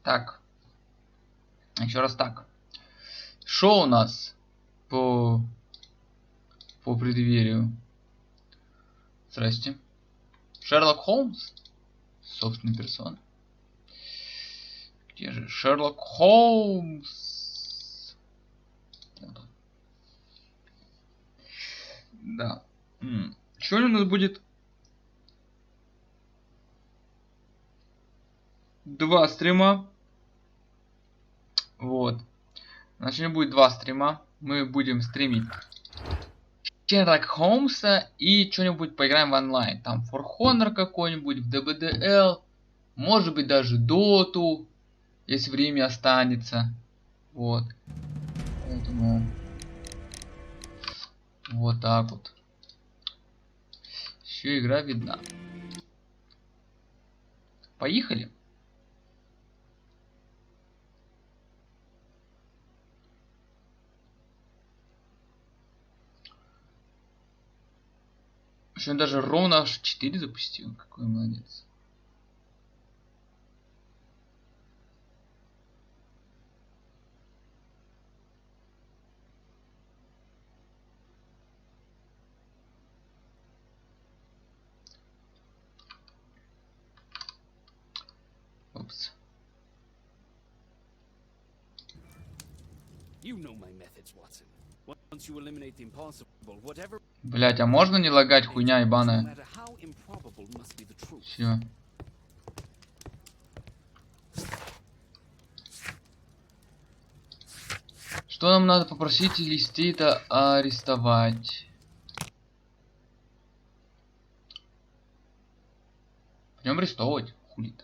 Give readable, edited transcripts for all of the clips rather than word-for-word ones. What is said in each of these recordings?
Так. Еще раз так. Что у нас по преддверию? Здрасте. Шерлок Холмс? Собственной персоной. Где же Шерлок Холмс? Да. Что у нас будет? 2 стрима. Вот. Значит, будет 2 стрима. Мы будем стримить Шерлок Холмса и что-нибудь поиграем в онлайн. Там For Honor какой-нибудь, в ДБДЛ. Может быть даже Доту, если время останется. Вот. Поэтому вот так вот. Еще игра видна. Поехали. Еще он даже ровно аж 4 запустил. Какой молодец. Опс. Блять, а можно не лагать, хуйня ебаная? Все. Что нам надо попросить Листейта арестовать? Пойдем арестовывать. Хули-то.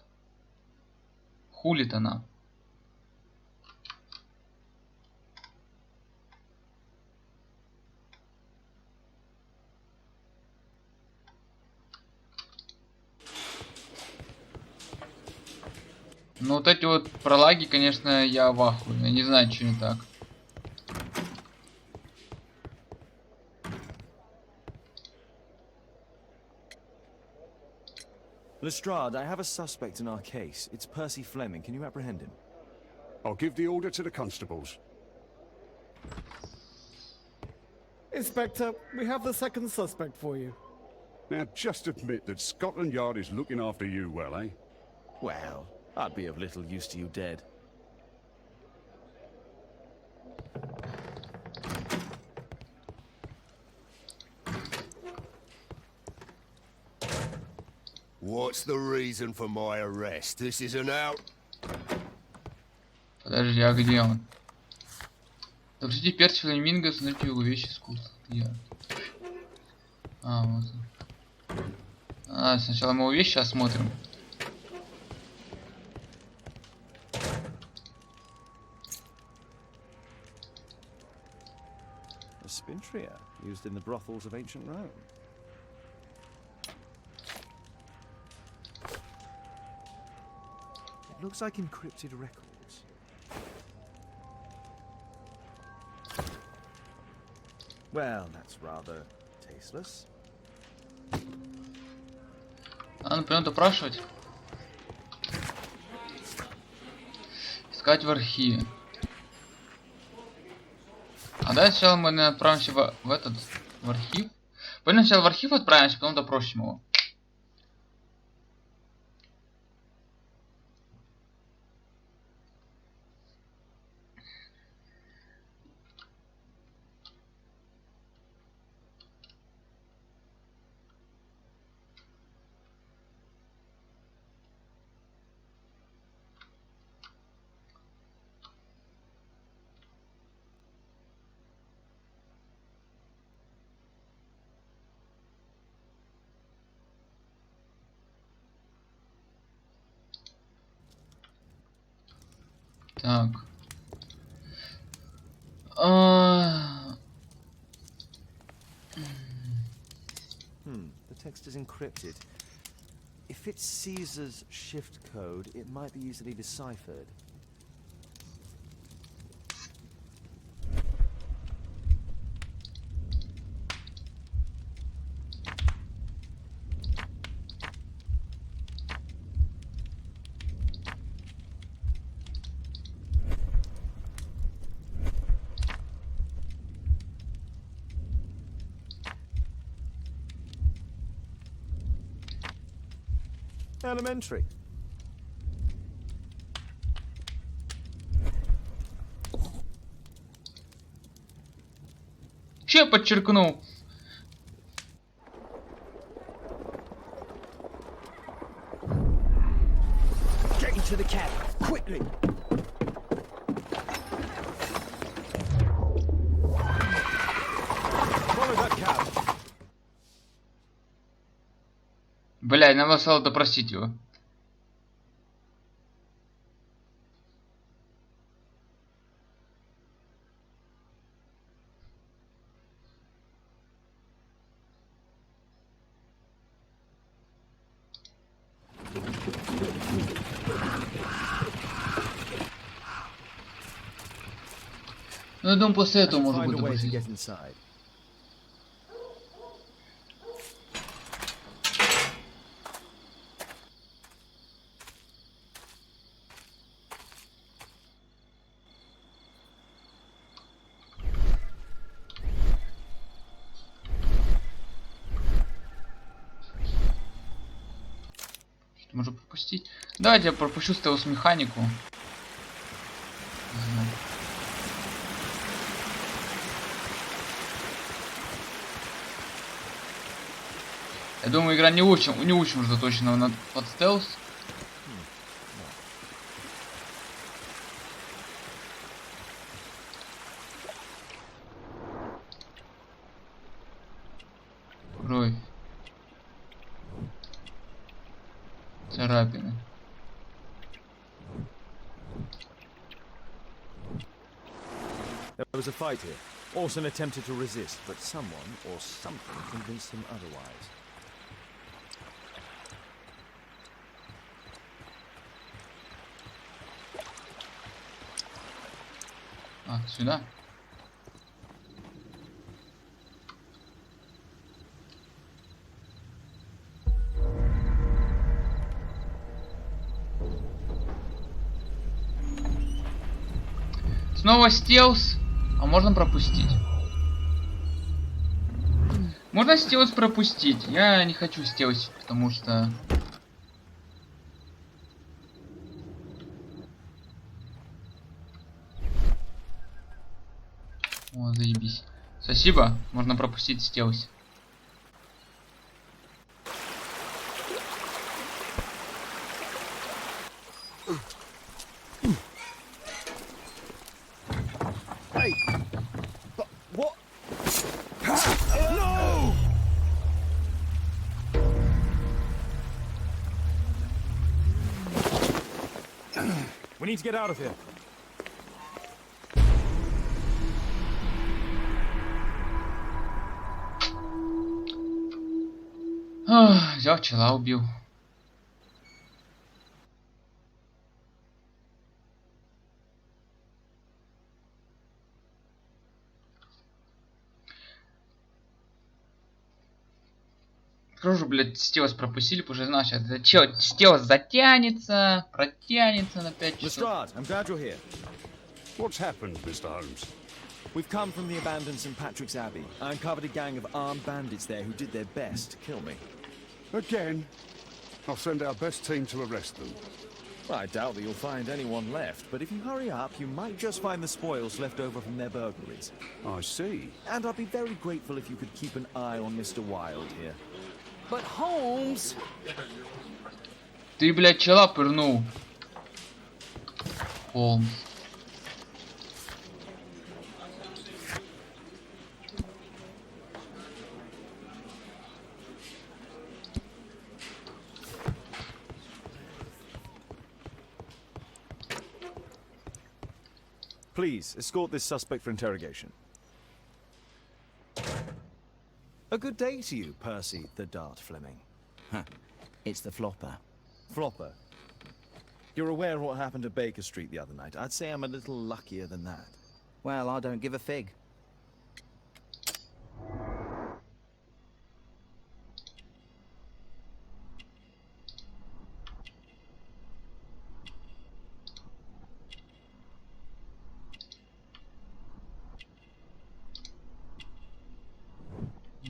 Хули-то нам. Ну вот эти вот пролаги, конечно, я в ахуе. Я не знаю, что не так. Lestrade, I have a suspect in our case. It's Percy Fleming. Can you apprehend him? I'll give the order to the constables. Inspector, we have the second suspect for you. Now, just admit that Scotland Yard is looking after you well, eh? Well, I'd be of little use to you dead. What's the reason for my arrest? This isn't out. Подожди, а где он? Допустите Перси Флеминго, смотрите его вещи искусства. Где? А, вот он. А, сначала мы его вещи осмотрим. A spintria used in the brothels of ancient Rome. It looks like encrypted records. Well, that's rather tasteless. А, ну прям допрашивать. Искать в архиве. А давай сначала мы отправимся в этот, в архив. Пойдем сначала в архив отправимся, потом допросим его. Так. The text is encrypted. If it's Caesar's shift code, it might be easily deciphered. Elementary. Че я подчеркнул? Get into the cab, quickly. Follow that cab. Блядь, нам осталось допросить его. Ну, я думаю, после этого можно будет допросить. Что можно пропустить? Давайте я пропущу стелс-механику. Я думаю, игра не учим заточена под стелс. Кровь. Царапины. There was a fight here. Orson attempted to resist, but someone or something convinced him otherwise. А, сюда. Снова стелс. А можно пропустить? Можно стелс пропустить. Я не хочу стелсить, потому что... О, заебись. Спасибо. Можно пропустить стелс. Hey! But what? No! We need to get out of here. Взял пчела, убил. Скажу, блядь, стелс пропустили, потому что знал, сейчас стелс затянется, протянется на 5 часов. Lestrade, I'm glad you're here. What's happened, Mr. Holmes? We've come from the abandoned St. Patrick's Abbey. I uncovered a gang of armed bandits there who did their best to kill me. Again? I'll send our best team to arrest them. Well, I doubt that you'll find anyone left, but if you hurry up, you might just find the spoils left over from their burglaries. I see. And I'd be very grateful if you could keep an eye on Mr. Wilde here. But Holmes! Ты, блядь, пчела пырнул. Холмс. Please, escort this suspect for interrogation. A good day to you, Percy the Dart Fleming. Huh. It's the flopper. Flopper. You're aware of what happened at Baker Street the other night. I'd say I'm a little luckier than that. Well, I don't give a fig.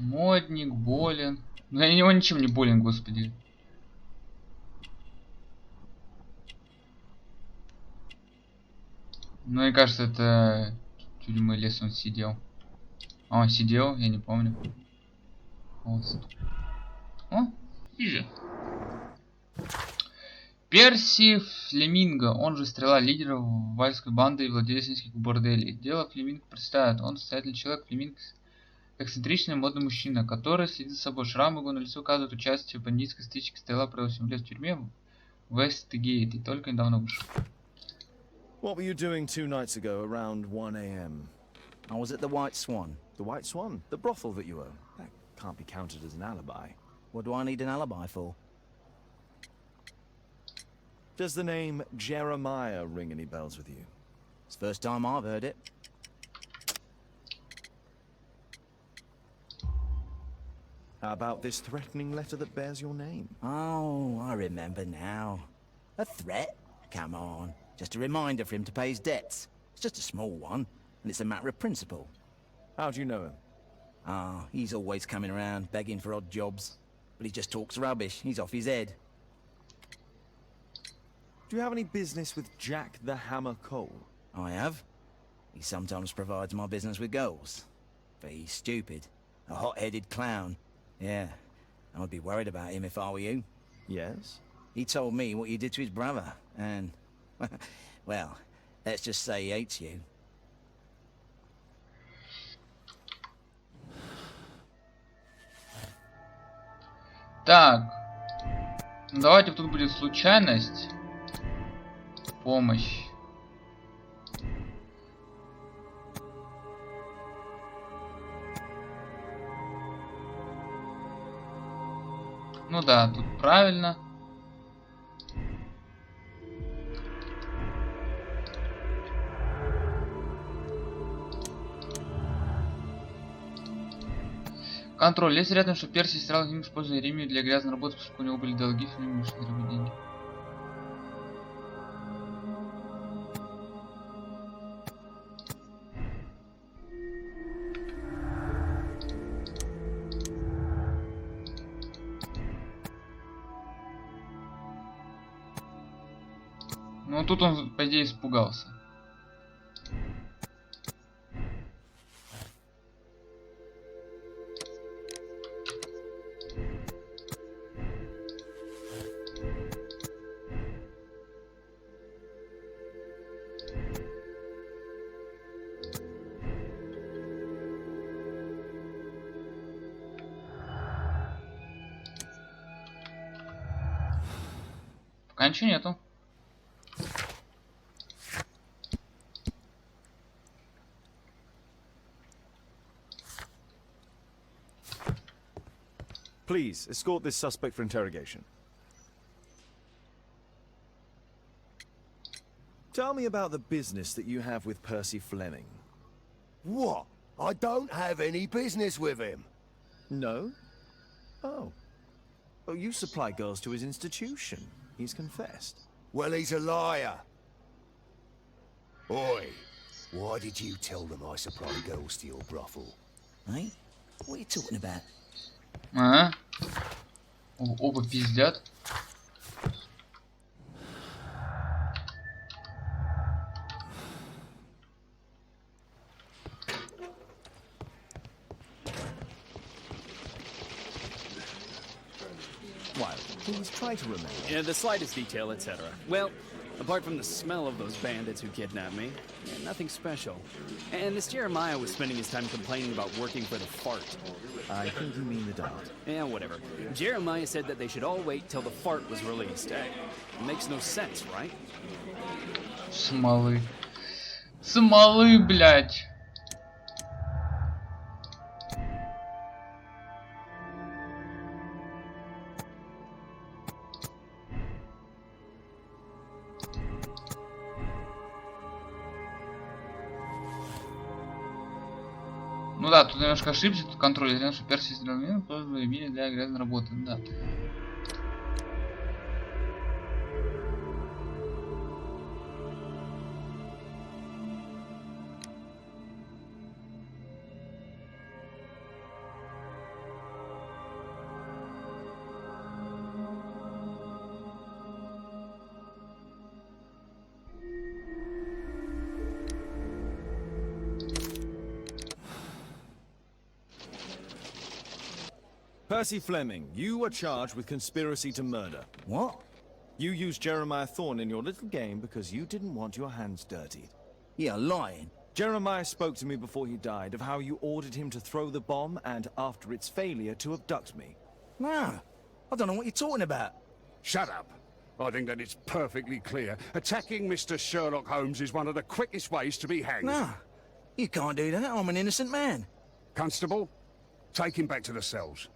Модник болен. Ну я него ничем не болен, господи. Ну, мне кажется, это тюрьмы лес он сидел. А, он сидел, я не помню. Вот. О, вижу. Перси Флеминго, он же Стрела, лидер вальской банды и владелец нескольких борделей. Дело Флеминго представляет. Он состоятельный человек, Флеминго эксцентричный модный мужчина, который следит за собой. Шрамы его на лице указывают участие в бандитской стычке. Стрела провел 7 лет в тюрьме в Вестгейт и только недавно вышел. What were you doing 2 nights ago around 1 a.m.? I was at the White Swan. The White Swan? The brothel that you own? That can't be counted as an alibi. What do I need an alibi for? Does the name Jeremiah ring any bells with you? It's the first time I've heard it. How about this threatening letter that bears your name? Oh, I remember now. A threat? Come on. Just a reminder for him to pay his debts. It's just a small one, and it's a matter of principle. How do you know him? Ah, he's always coming around, begging for odd jobs. But he just talks rubbish. He's off his head. Do you have any business with Jack the Hammer Cole? I have. He sometimes provides my business with girls. But he's stupid. A hot-headed clown. Yeah, I would be worried about him if I were you. Yes? He told me what you did to his brother, and... well, let's just say he hates you. Так. Ну, давайте тут будет случайность. Помощь. Ну да, тут правильно. Контроль. Есть вероятность, что Перси стирал им, используя ремень для грязной работы, поскольку у него были долги, в фильме ушли требовать деньги. Ну тут он, по идее, испугался. Пока ничего нету. Please, escort this suspect for interrogation. Tell me about the business that you have with Percy Fleming. What? I don't have any business with him. No? Oh. Oh, you supply girls to his institution. He's confessed. Well, he's a liar. Oi, why did you tell them I supply girls to your brothel? Eh? What are you talking about? Ага. Оба пиздят. Why, please try to remember. Yeah, the slightest detail, etc. Well, apart from the smell of those bandits who kidnapped me, yeah, nothing special. And this Jeremiah was spending his time complaining about working for the fart. I think you mean the dart. Yeah, whatever. Jeremiah said that they should all wait till the fart was released. It makes no sense, right? Смолы. Смолы, блядь. Ну да, тут немножко ошибся, тут контроль. Я что Перси сделал тоже имели для грязной работы, да. Percy Fleming, you are charged with conspiracy to murder. What? You used Jeremiah Thorne in your little game because you didn't want your hands dirty. You're lying. Jeremiah spoke to me before he died of how you ordered him to throw the bomb and, after its failure, to abduct me. Nah, I don't know what you're talking about. Shut up. I think that it's perfectly clear. Attacking Mr. Sherlock Holmes is one of the quickest ways to be hanged. Nah, you can't do that. I'm an innocent man. Constable, take him back to the cells.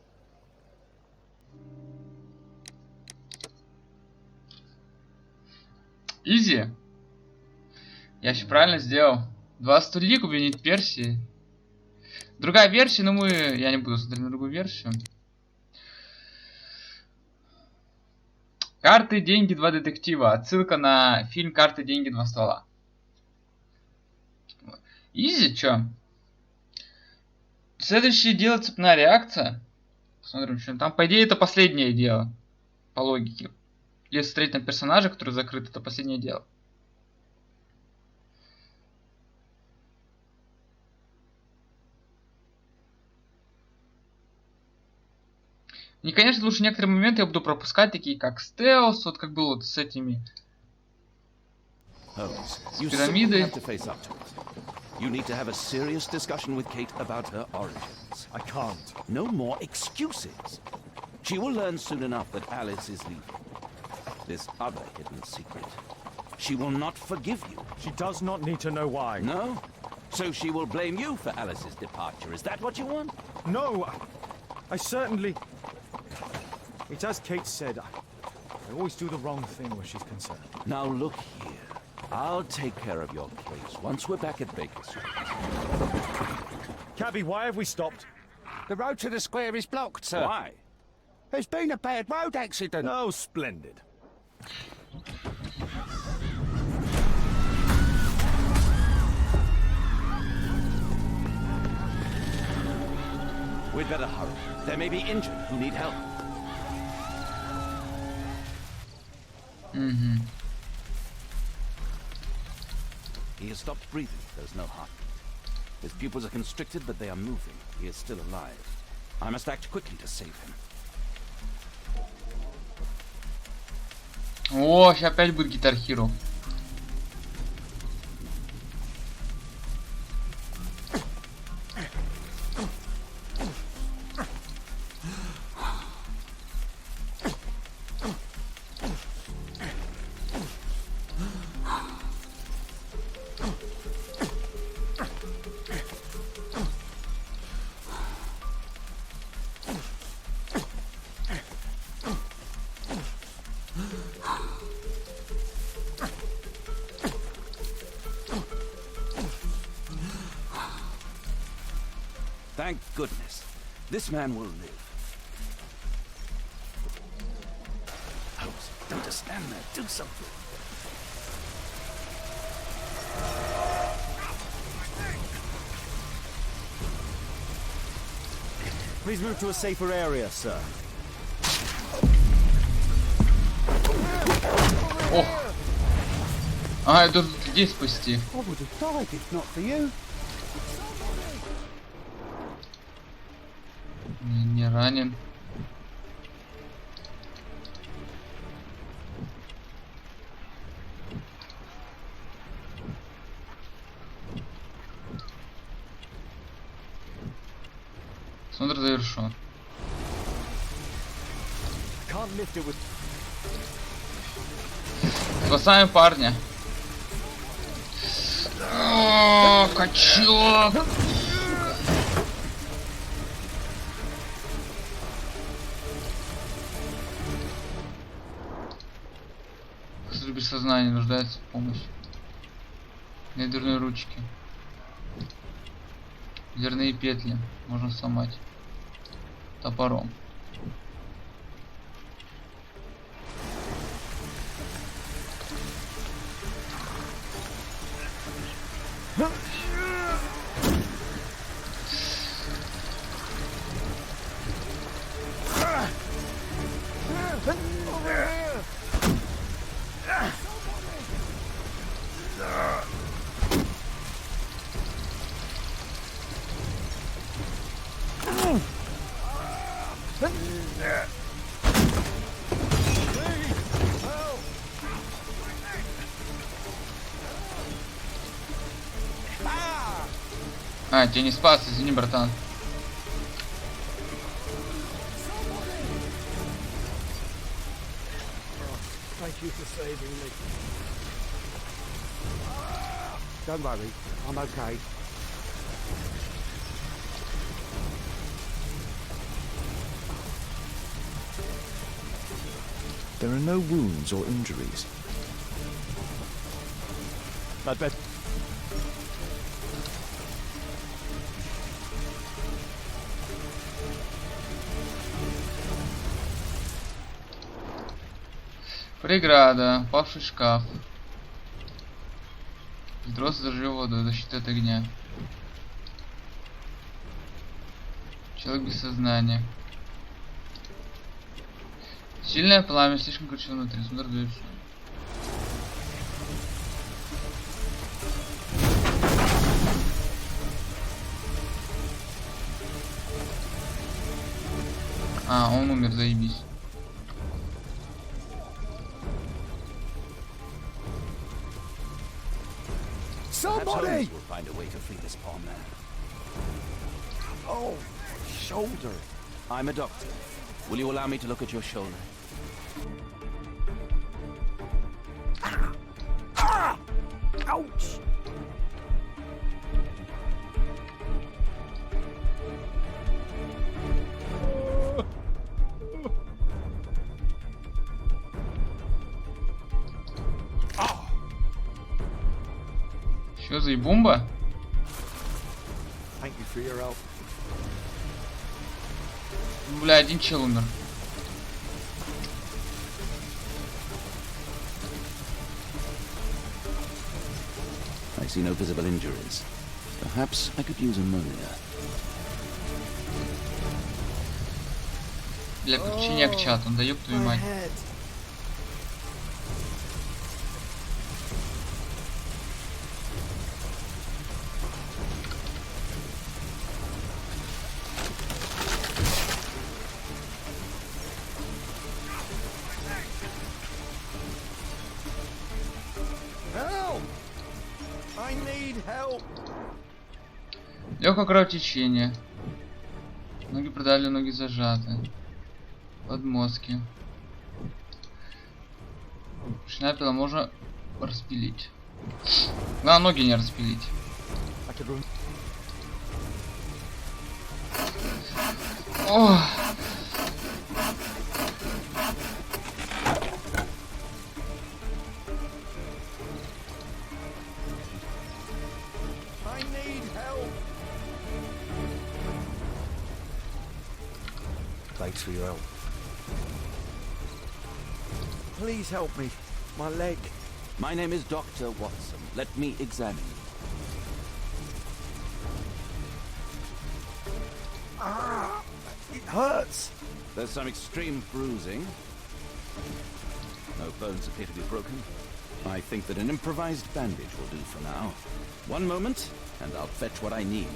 Изи. Я еще правильно сделал. 20 улик обвинить Перси. Другая версия, но я не буду смотреть на другую версию. Карты, деньги, два детектива. Отсылка на фильм «Карты, деньги, два ствола». Изи, чё? Следующее дело цепная реакция. Посмотрим, что там. По идее, это последнее дело. По логике. Если смотреть на персонажа, который закрыт, это последнее дело. И, конечно, лучше некоторые моменты я буду пропускать, такие как стелс, вот как было вот с этими Holmes, с you simply пирамидой. have to face up to it. You need to have a serious discussion with Kate about her origins. I can't. No more excuses. She will learn soon enough that Alice is leaving. This other hidden secret. She will not forgive you. She does not need to know why. No? So she will blame you for Alice's departure. Is that what you want? No, I certainly... It's as Kate said, I always do the wrong thing where she's concerned. Now look here. I'll take care of your case once we're back at Baker Street. Cabby, why have we stopped? The road to the square is blocked, sir. Why? There's been a bad road accident. Oh, splendid. We'd better hurry. There may be injured who need help. He has stopped breathing. There's no heartbeat. His pupils are constricted, but they are moving. He is still alive. I must act quickly to save him. О, сейчас опять будет Guitar Hero. Thank goodness. This man will live. Holmes, don't just stand there. Do something. Please move to a safer area, sir. Ох. А, я должен людей спасти. I would have died if not for you. Не ранен. Смотр завершен. Can't lift it with... Спасаем парня. О, качок. Кстати, без сознания нуждается в помощи. Нет дверной ручки. Дверные петли можно сломать топором. А, тебя не спас, извини, братан. Thank you for saving me. Don't worry, I'm okay. There are no wounds or injuries. I'd bet. Преграда, павший шкаф. Взрослый зажжи воду, защита от огня. Человек без сознания. Сильное пламя, слишком горячо внутри. Смотри, дальше. А, он умер, заебись. Perhaps Holmes will find a way to free this poor man. Oh, shoulder. I'm a doctor. Will you allow me to look at your shoulder? Ouch! Что за бомба? Thank you for your help. Бля, один чел умер. I see no visible injuries. Perhaps I could use ammonia. Бля, подключение к чату, да ёб твою мать. Help! I need help. Легкое кровотечение. Ноги продали, ноги зажаты. Подмозги. Шнапела можно распилить. На ноги не распилить. О! I need help. Thanks for your help. Please help me. My leg. My name is Dr. Watson. Let me examine you. Ah, it hurts. There's some extreme bruising. No bones appear to be broken. I think that an improvised bandage will do for now. One moment, and I'll fetch what I need.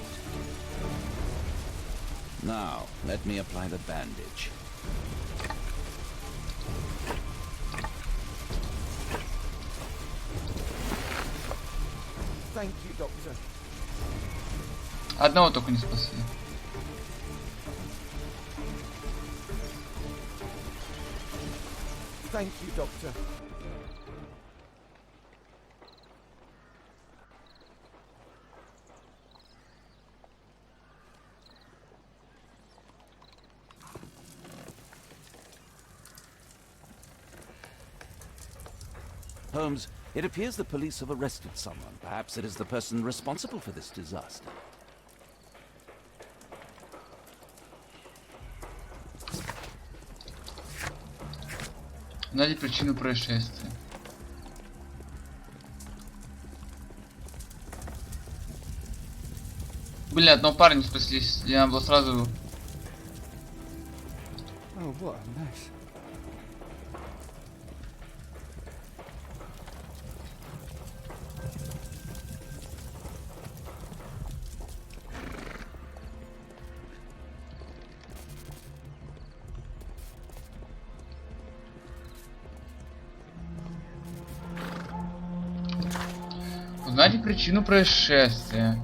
Now, let me apply the bandage. Thank you, Doctor. Одного только не спасли. Thank you, Doctor. Holmes, it appears the police have arrested someone. Perhaps it is the person responsible for this disaster. Найди причину происшествия. Блин, одного парня не спаслись. Я надо было сразу... Oh, what a mess. Узнайте причину происшествия.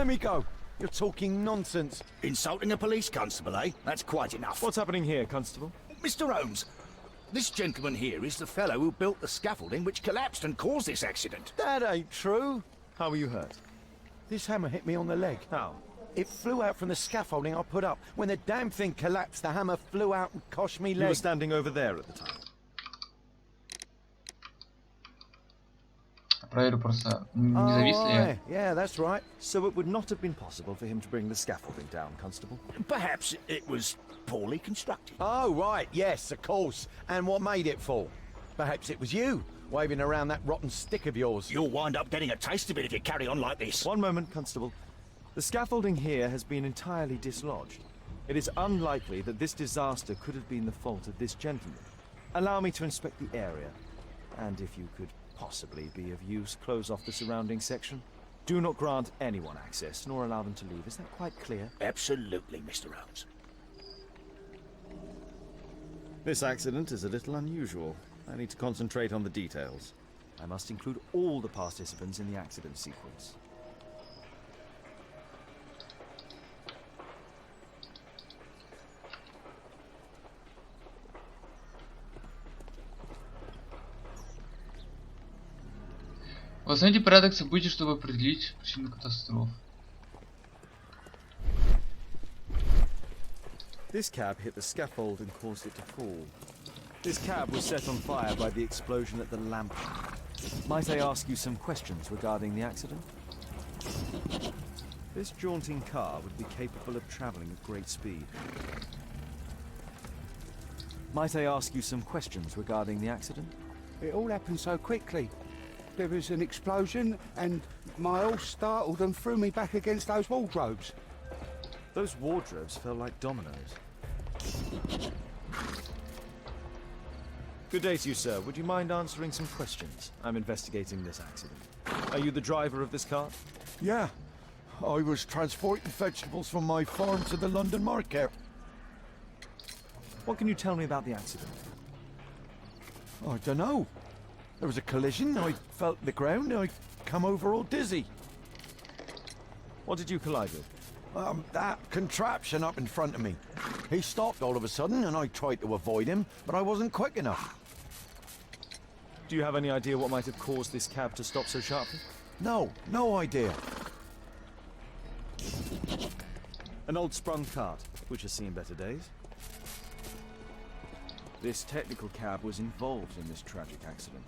Let me go. You're talking nonsense. Insulting a police constable, eh? That's quite enough. What's happening here, Constable? Mr. Holmes, this gentleman here is the fellow who built the scaffolding which collapsed and caused this accident. That ain't true. How were you hurt? This hammer hit me on the leg. How? It flew out from the scaffolding I put up. When the damn thing collapsed, the hammer flew out and cost me leg. You were standing over there at the time. Проверю просто, не зависли ли. Aye. Yeah, that's right. So it would not have been possible for him to bring the scaffolding down, Constable. Perhaps it was poorly constructed. Oh, right, yes, of course. And what made it fall? Perhaps it was you, waving around that rotten stick of yours. You'll wind up getting a taste of it if you carry on like this. One moment, Constable. The scaffolding here has been entirely dislodged. It is unlikely that this disaster could have been the fault of this gentleman. Allow me to inspect the area, and if you could possibly be of use, close off the surrounding section. Do not grant anyone access, nor allow them to leave. Is that quite clear? Absolutely, Mr. Holmes. This accident is a little unusual. I need to concentrate on the details. I must include all the participants in the accident sequence. Восстановите порядок событий, чтобы определить причину катастроф. This cab hit the scaffold and caused it to fall. This cab was set on fire by the explosion at the lamp. Might I ask you some questions regarding the accident? This jaunting car would be capable of traveling at great speed. Might I ask you some questions regarding the accident? It all happened so quickly. There was an explosion, and my horse startled and threw me back against those wardrobes. Those wardrobes fell like dominoes. Good day to you, sir. Would you mind answering some questions? I'm investigating this accident. Are you the driver of this car? Yeah. I was transporting vegetables from my farm to the London market. What can you tell me about the accident? I don't know. There was a collision, I felt the ground, I come over all dizzy. What did you collide with? That contraption up in front of me. He stopped all of a sudden and I tried to avoid him, but I wasn't quick enough. Do you have any idea what might have caused this cab to stop so sharply? No idea. An old sprung cart, which has seen better days. This technical cab was involved in this tragic accident.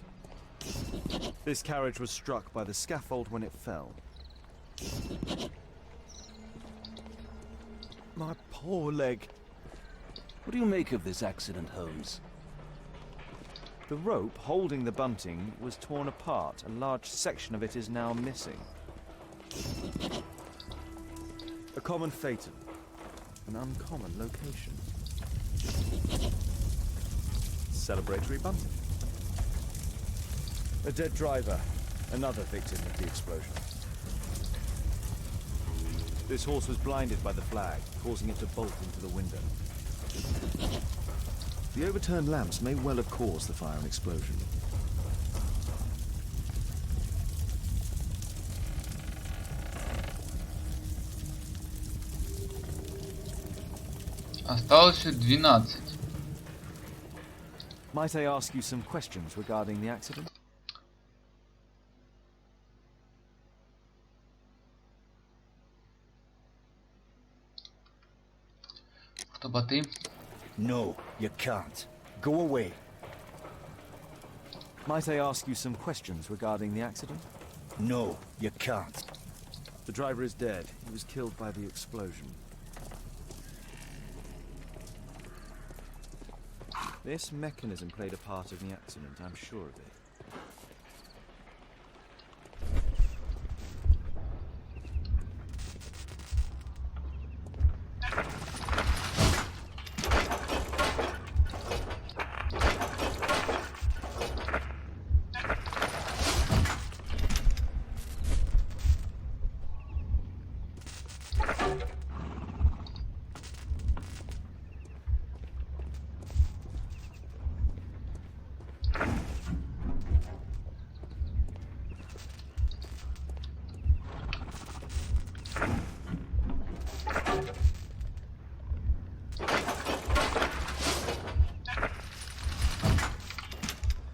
This carriage was struck by the scaffold when it fell. My poor leg. What do you make of this accident, Holmes? The rope holding the bunting was torn apart. A large section of it is now missing. A common fatal. An uncommon location. Celebratory bunting. A dead driver. Another victim of the explosion. This horse was blinded by the flag, causing it to bolt into the window. The overturned lamps may well have caused the fire and explosion. Осталось еще 12. Might I ask you some questions regarding the accident? Кто ты? No, you can't. Go away. Might I ask you some questions regarding the accident? No, you can't. The driver is dead. He was killed by the explosion. This mechanism played a part in the accident, I'm sure of it.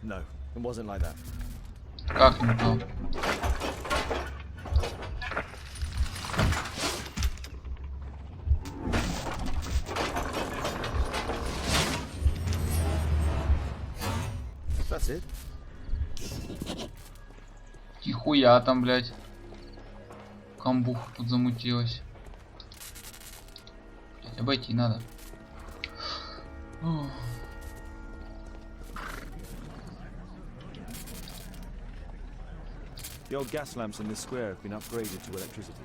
No, it wasn't like that. Как не то? That's it. Нихуя там, блядь. Камбуха тут замутилась. Блядь, обойти надо. Ох. The old gas lamps in this square have been upgraded to electricity.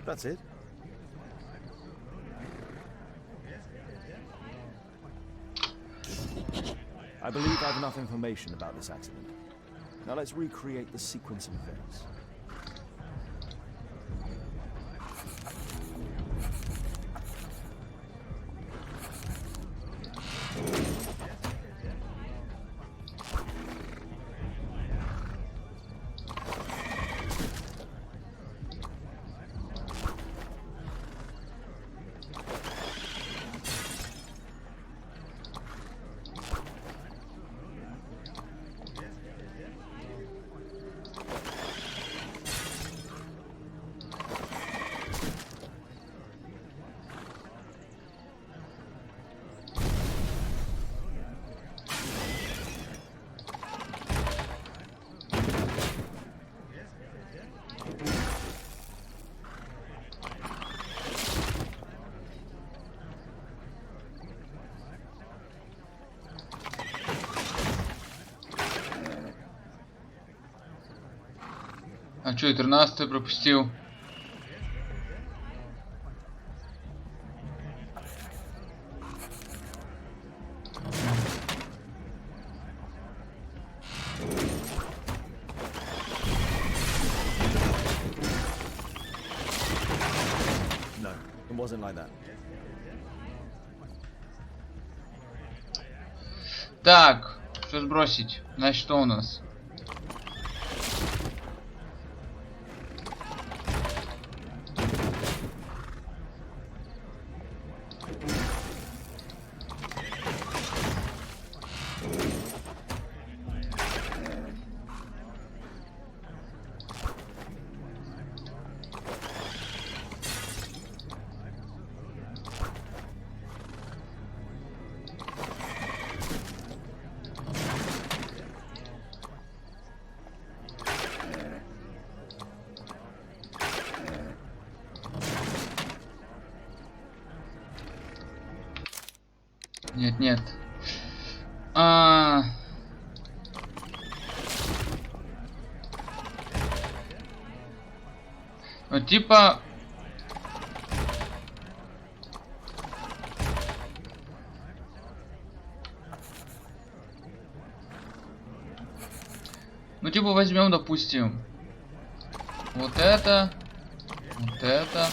That's it. I believe I have enough information about this accident. Now let's recreate the sequence of events. А чё, 13-й пропустил? No, it wasn't like that. Так, что сбросить? Значит, что у нас? Нет, нет. Ну, типа... Ну, типа, возьмем, допустим, вот это, вот это.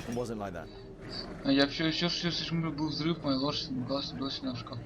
It wasn't like that. Я все слишком был взрыв, моя лошадь была на шкафу.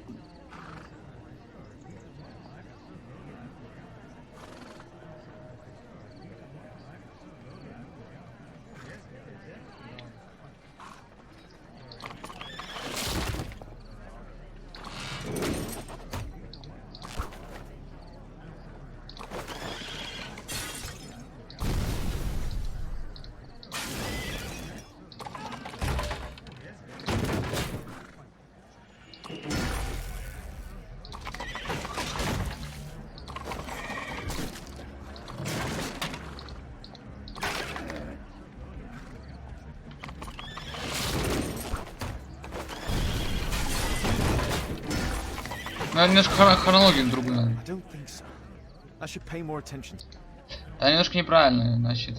Ну, немножко хронологию другую надо. I don't think so. I should pay more attention. Да, немножко неправильно, значит.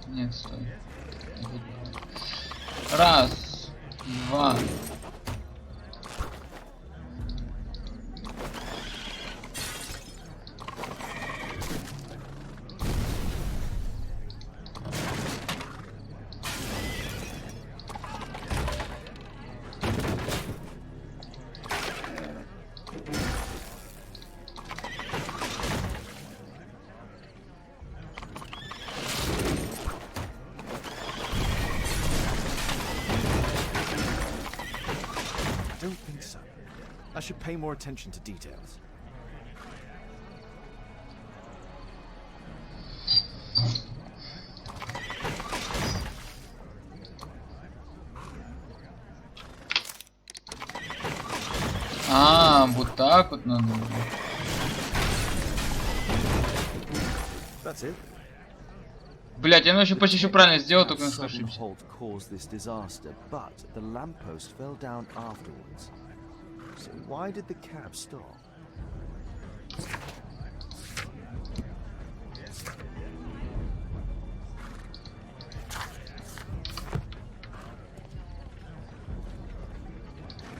Нет, стой. Раз, два. I don't think so. I should pay more attention to details. А, вот так вот надо. That's it. Блять, я вообще почти все правильно сделал, только не Sudden ошибся. halt caused this disaster, but the lamppost fell down afterwards. So why did the cab stop?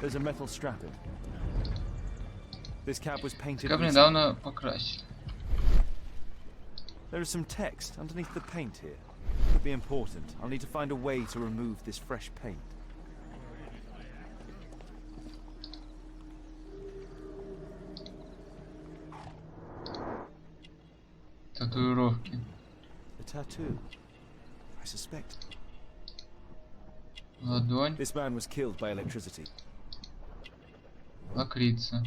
There's a metal strapping. This cab was painted. Как recently. недавно покрасили. There is some text underneath the paint here. Could be important. I'll need to find a way to remove this fresh paint. Татуировки. A tattoo. I suspect. Ладонь. This man was killed by electricity. Лакрица.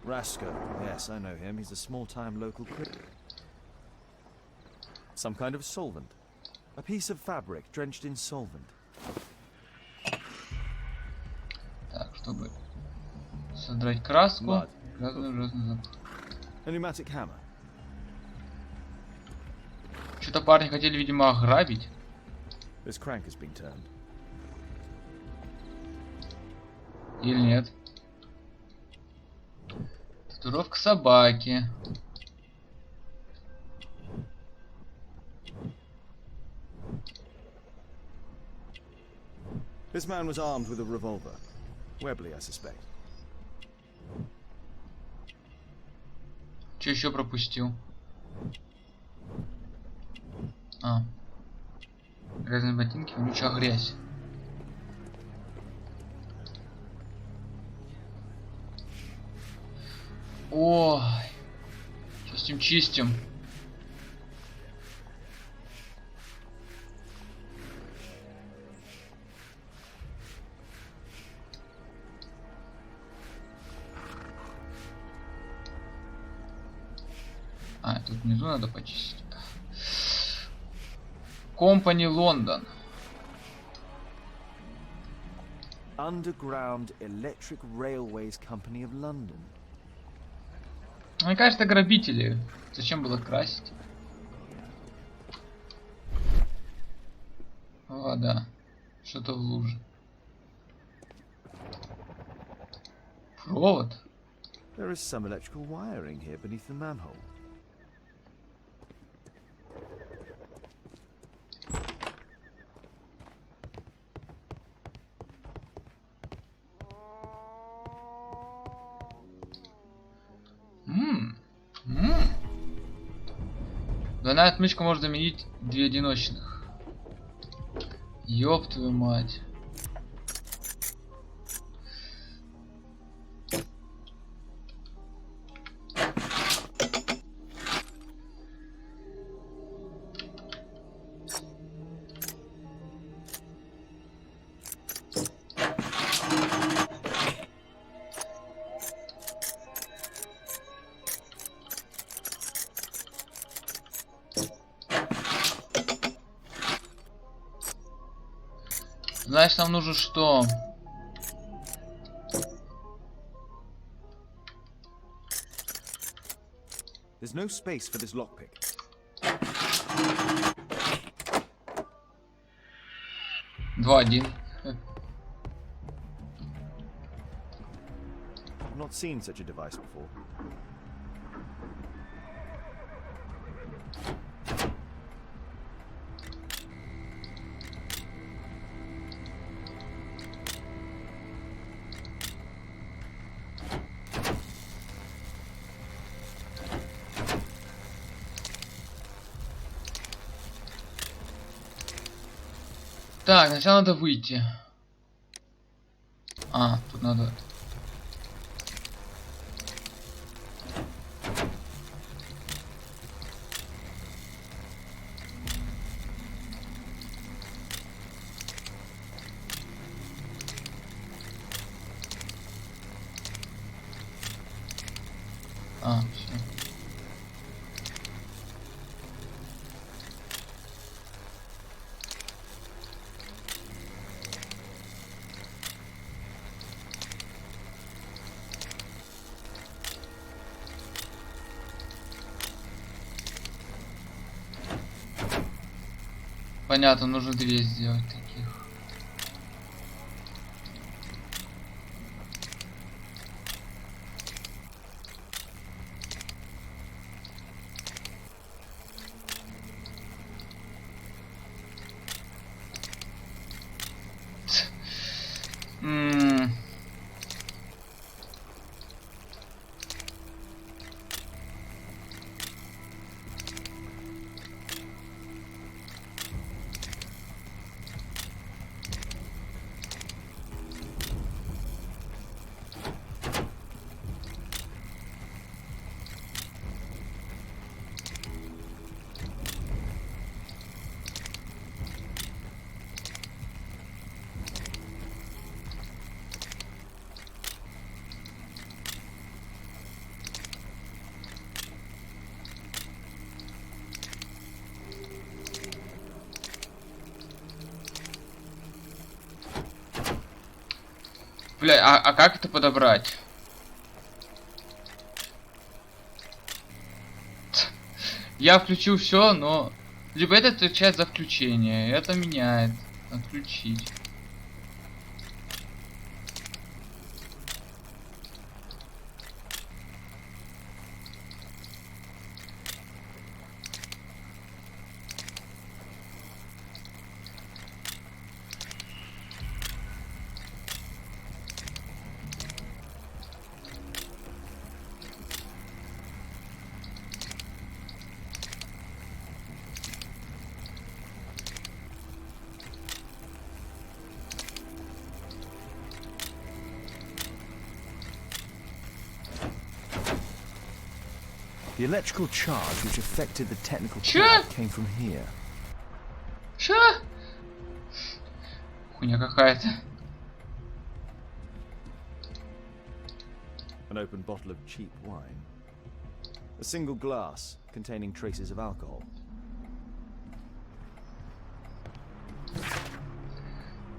Rasco. Yes, I know him. He's a small-time local criminal. Some kind of solvent. A piece of fabric drenched in solvent. Так, чтобы содрать краску. Mud. Разный запах. A pneumatic hammer. Что-то парни хотели, видимо, ограбить. This crank has been turned. Или нет? Татуировка собаки. This man was armed with a revolver. Webley, I suspect. Что еще пропустил? А. Грязные ботинки, вонючая грязь. Ой. Чистим, чистим. А, тут внизу надо почистить. Company Лондон. Underground Electric Railways Company of London. Мне кажется, грабители. Зачем было красить? Вода. Что-то в луже. Провод. There is some electrical wiring here beneath the manhole. Двойная отмычка может заменить 2 одиночных. Ёб твою мать. Значит, нам нужно что? There's no space for this lockpick. 2-1. I've not seen such a device before. Так, сначала надо выйти. А, тут надо... А, все. Понятно, нужно 2 сделать таких. Бля, а как это подобрать? Я включил все, но либо это отвечает за включение, это меняет. Отключить. The electrical charge which affected the technical Chö? cloud came from here. Чё? Хуйня какая-то. An open bottle of cheap wine. A single glass containing traces of alcohol.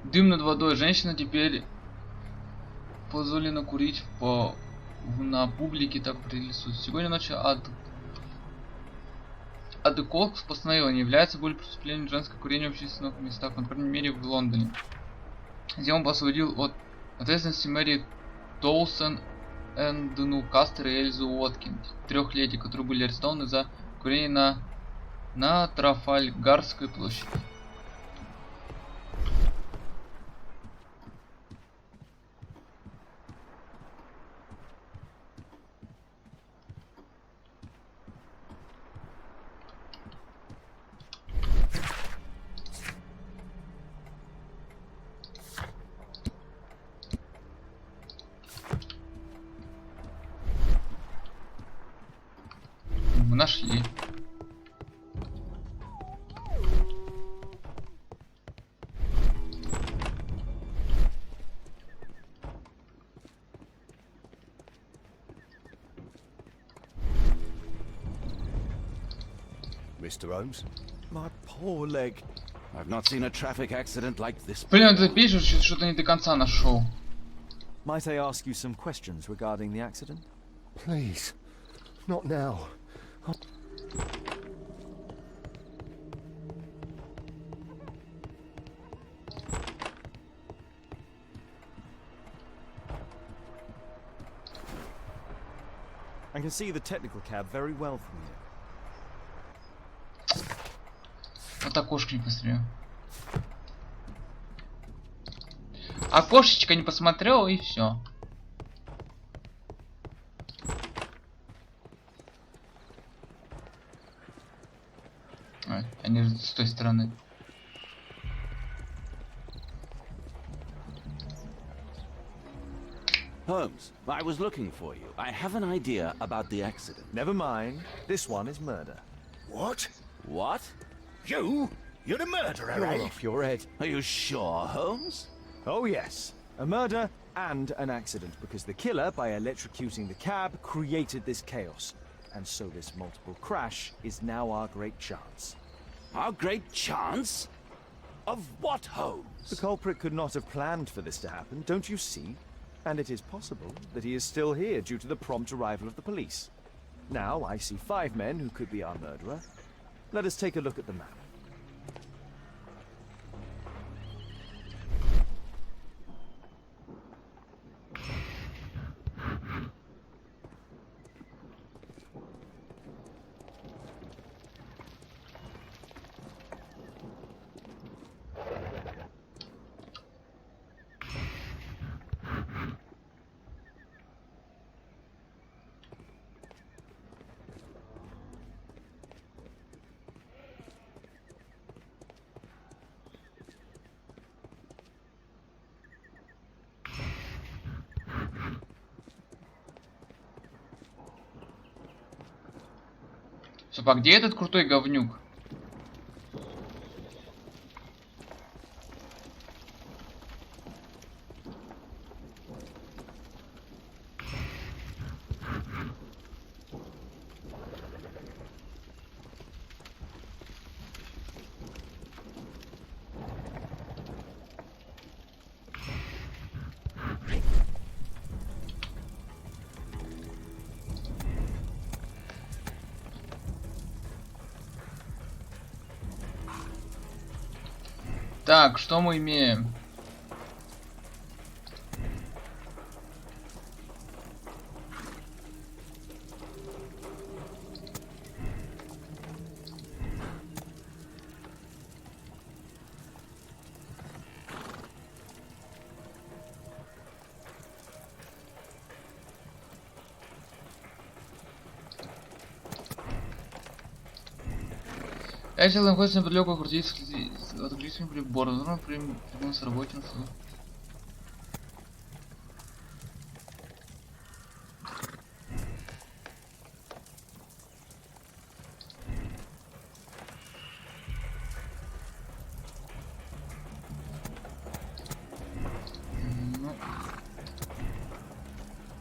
Дым над водой. Женщина теперь позволено курить на публике, так прилисует. Сегодня ночью Адеколкс постановила, не является более преступлением женское курение в общественных местах, по крайней мере в Лондоне. Где он освободил от ответственности Мэри Тоусон, Эндну Кастер и Эльзу Уоткинс, 3 леди, которые были арестованы за курение на Трафальгарской площади. Мы нашли. Mr. Holmes? My poor leg. I've not seen a traffic accident like this. Блин, ты пишешь, что-то не до конца нашел. Might I ask you some questions regarding the accident? Please, not now. I can see the technical cab very well from here. Вот окошко не посмотрел. Окошечко не посмотрел и все. Они же с той стороны. Holmes, I was looking for you. I have an idea about the accident. Never mind. This one is murder. What? What? You? You're the murderer, You're eh? off your head. Are you sure, Holmes? Oh yes. A murder and an accident, because the killer, by electrocuting the cab, created this chaos. And so this multiple crash is now our great chance. Our great chance? Of what, Holmes? The culprit could not have planned for this to happen, don't you see? And it is possible that he is still here due to the prompt arrival of the police. Now I see 5 men who could be our murderer. Let us take a look at the map. Стоп, а где этот крутой говнюк? Так, что мы имеем? Если находится неподалеку от крутительного прибора, нужно придумать работе на суду.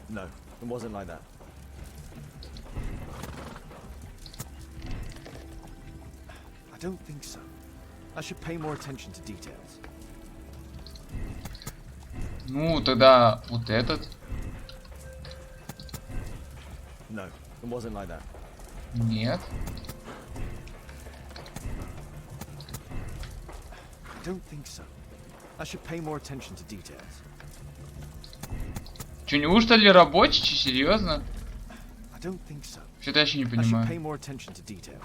No, it wasn't like that. I don't think so. I should pay more attention to details. Ну, тогда вот этот. No, it wasn't like that. Нет. I don't think so. I should pay more attention to details. Че, неужто ли рабочий? Серьезно? I don't think so. Что-то я еще не I should pay понимаю. more attention to details.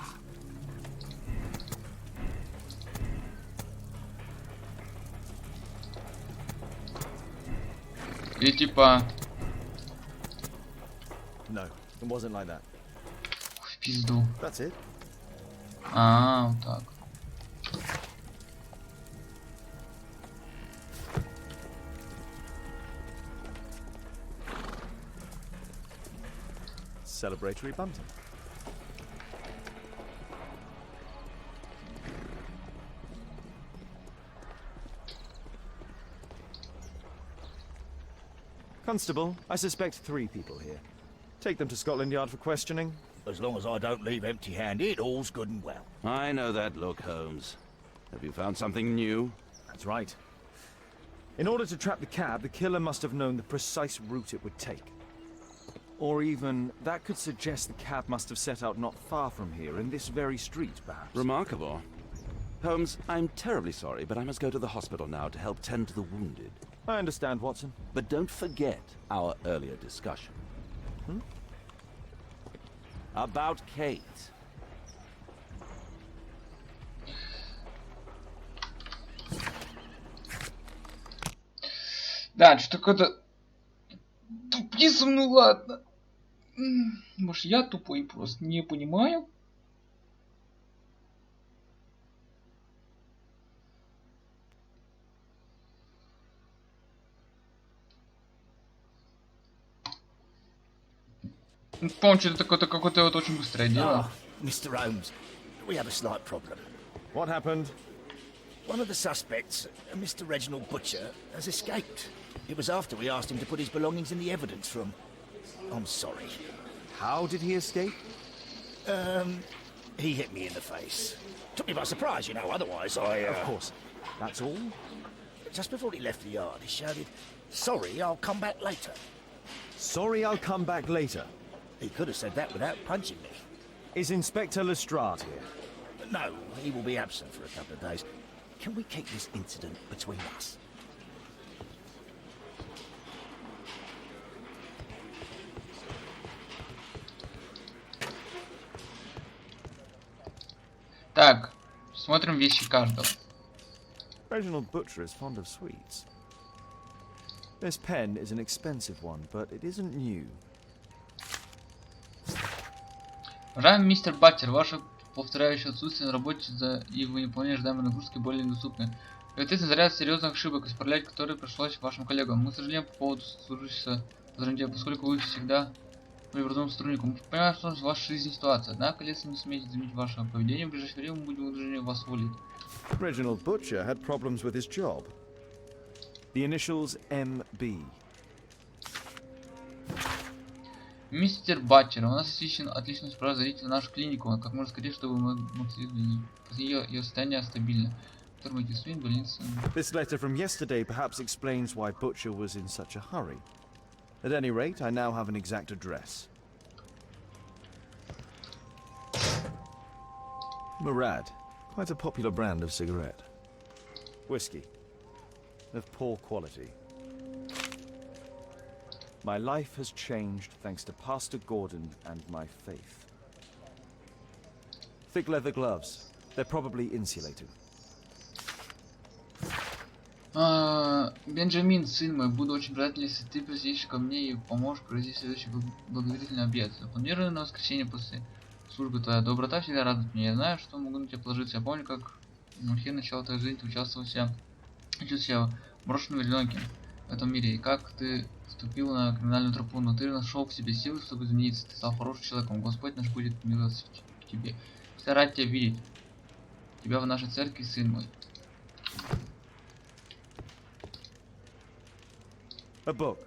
И типа... No, it wasn't like that. В пизду. That's it. А, вот так. Celebratory bunting. Constable, I suspect 3 people here. Take them to Scotland Yard for questioning. As long as I don't leave empty-handed, all's good and well. I know that look, Holmes. Have you found something new? That's right. In order to trap the cab, the killer must have known the precise route it would take. Or even, that could suggest the cab must have set out not far from here, in this very street, perhaps. Remarkable. Holmes, I'm terribly sorry, but I must go to the hospital now to help tend to the wounded. I understand, Watson. But don't forget our earlier discussion. About Kate. Да, что какой-то тупизм, ну ладно. Может, я тупой, просто не понимаю. По-моему, что-то такое-то какое-то вот очень быстрое дело. Mr. Holmes, we have a slight problem. What happened? One of the suspects, Mr. Reginald Butcher, has escaped. It was after we asked him to put his belongings in the evidence room. I'm sorry. How did he escape? He hit me in the face. Took me by surprise, you know, otherwise I... Of course. That's all? Just before he left the yard, he shouted, "Sorry, I'll come back later." Sorry, I'll come back later. He could have said that without punching me. Is Inspector Lestrade here? No, he will be absent for a couple of days. Can we keep this incident between us? Так, смотрим вещи каждого. Reginald Butcher is fond of sweets. This pen is an expensive one, but it isn't new. Уважаемый мистер Баттер, ваше повторяющее отсутствие на работе и выполнение ожидаемой нагрузки более недоступны. Вероятно, заряд серьезных ошибок, исправлять которые пришлось вашим коллегам. Мы сожалеем по поводу служащего позвоните, поскольку вы всегда были вразумным сотрудником. Мы понимаем, что в вашей жизни ситуация. Однако, если не сумеете изменить ваше поведение, в ближайшее время мы будем вынуждены вас уволить. Reginald Butcher had problems with his job. The initials MB. Мистер Баттер, у нас отличный справа зритель в нашу клинику. Как можно скорее, чтобы мы могли... Ее состояние стабильно. This letter from yesterday perhaps explains why Butcher was in such a hurry. At any rate, I now have an exact address. Murad, quite a popular brand of cigarette. Whiskey, of poor quality. My life has changed thanks to Pastor Gordon and my faith. Thick leather gloves. They're probably insulated. Бенджамин, сын мой, буду очень признателен, если ты присоединишься ко мне и поможешь провести следующий благотворительный обед. Запланирую на воскресенье после службы. Твоя доброта всегда радует меня. Я знаю, что могу на тебя положиться. Я помню, как в архиве начала твоей жизни ты чувствовал себя брошенным и одиноким в этом мире. И как ты вступил на криминальную тропу, но ты нашел в себе силы, чтобы измениться. Ты стал хорошим человеком. Господь наш будет милостив к тебе. Я рад тебя видеть. Тебя в нашей церкви, сын мой. A book.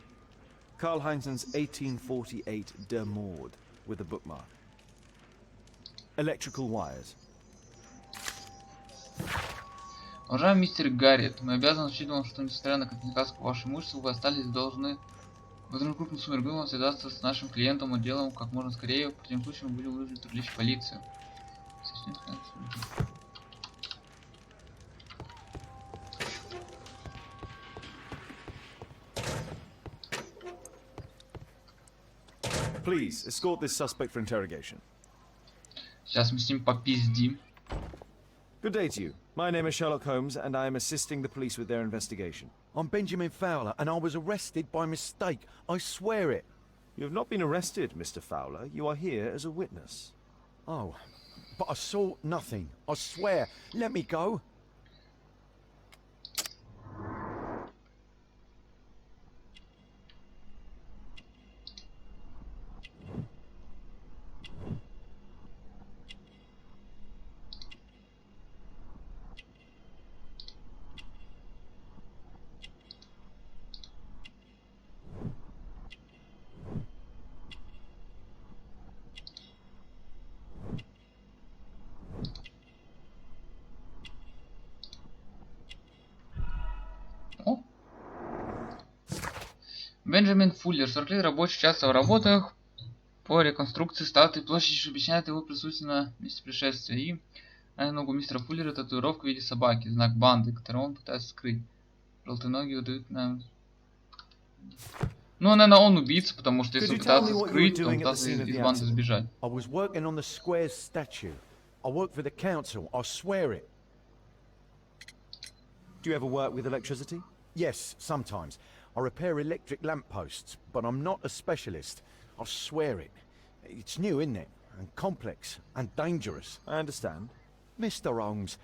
Karl Heinzen's 1848 Der Mord, with a bookmark. Electrical wires. Уважаемый мистер Гарриет, мы обязаны сообщить вам, что несмотря на конфискацию вашего имущества, вы остались должны крупную сумму. Рекомендую вам связаться с нашим клиентом, отделом как можно скорее. В противном случае мы будем вынуждены привлечь полицию. Please, escort this suspect for interrogation. Сейчас мы с ним попиздим. Good day to you. My name is Sherlock Holmes, and I am assisting the police with their investigation. I'm Benjamin Fowler, and I was arrested by mistake. I swear it. You have not been arrested, Mr. Fowler. You are here as a witness. Oh, but I saw nothing. I swear. Let me go. Бенджамин Фуллер, 40 лет, рабочий, часто в работах, по реконструкции статуи площадь объясняет его присутствие на месте происшествия. И на ногу мистера Фуллера татуировка в виде собаки, знак банды, которую он пытается скрыть. Желтые ноги выдают нам... Ну, наверное, он убийца, потому что если он пытался скрыть, он пытался из банды сбежать. I was working on the square's statue. I work for the council, I swear it. Do you ever work with electricity? Yes, sometimes. I repair electric lampposts, but I'm not a specialist. I swear it. It's new, isn't it? And complex and dangerous. I understand. Mr. Holmes,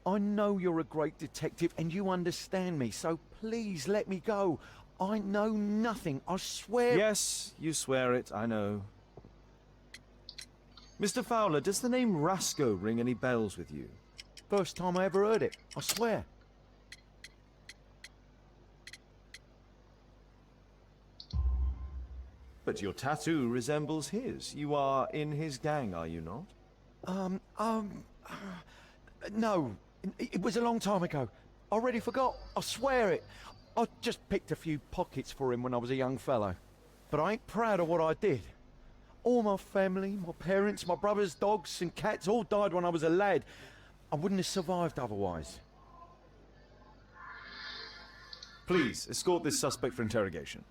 I know you're a great detective and you understand me, so please let me go. I know nothing, I swear. Yes, you swear it, I know. Mr. Fowler, does the name Rasco ring any bells with you? First time I ever heard it, I swear. But your tattoo resembles his. You are in his gang, are you not? No. It was a long time ago. I already forgot, I swear it. I just picked a few pockets for him when I was a young fellow. But I ain't proud of what I did. All my family, my parents, my brothers, dogs and cats all died when I was a lad. I wouldn't have survived otherwise. Please, escort this suspect for interrogation.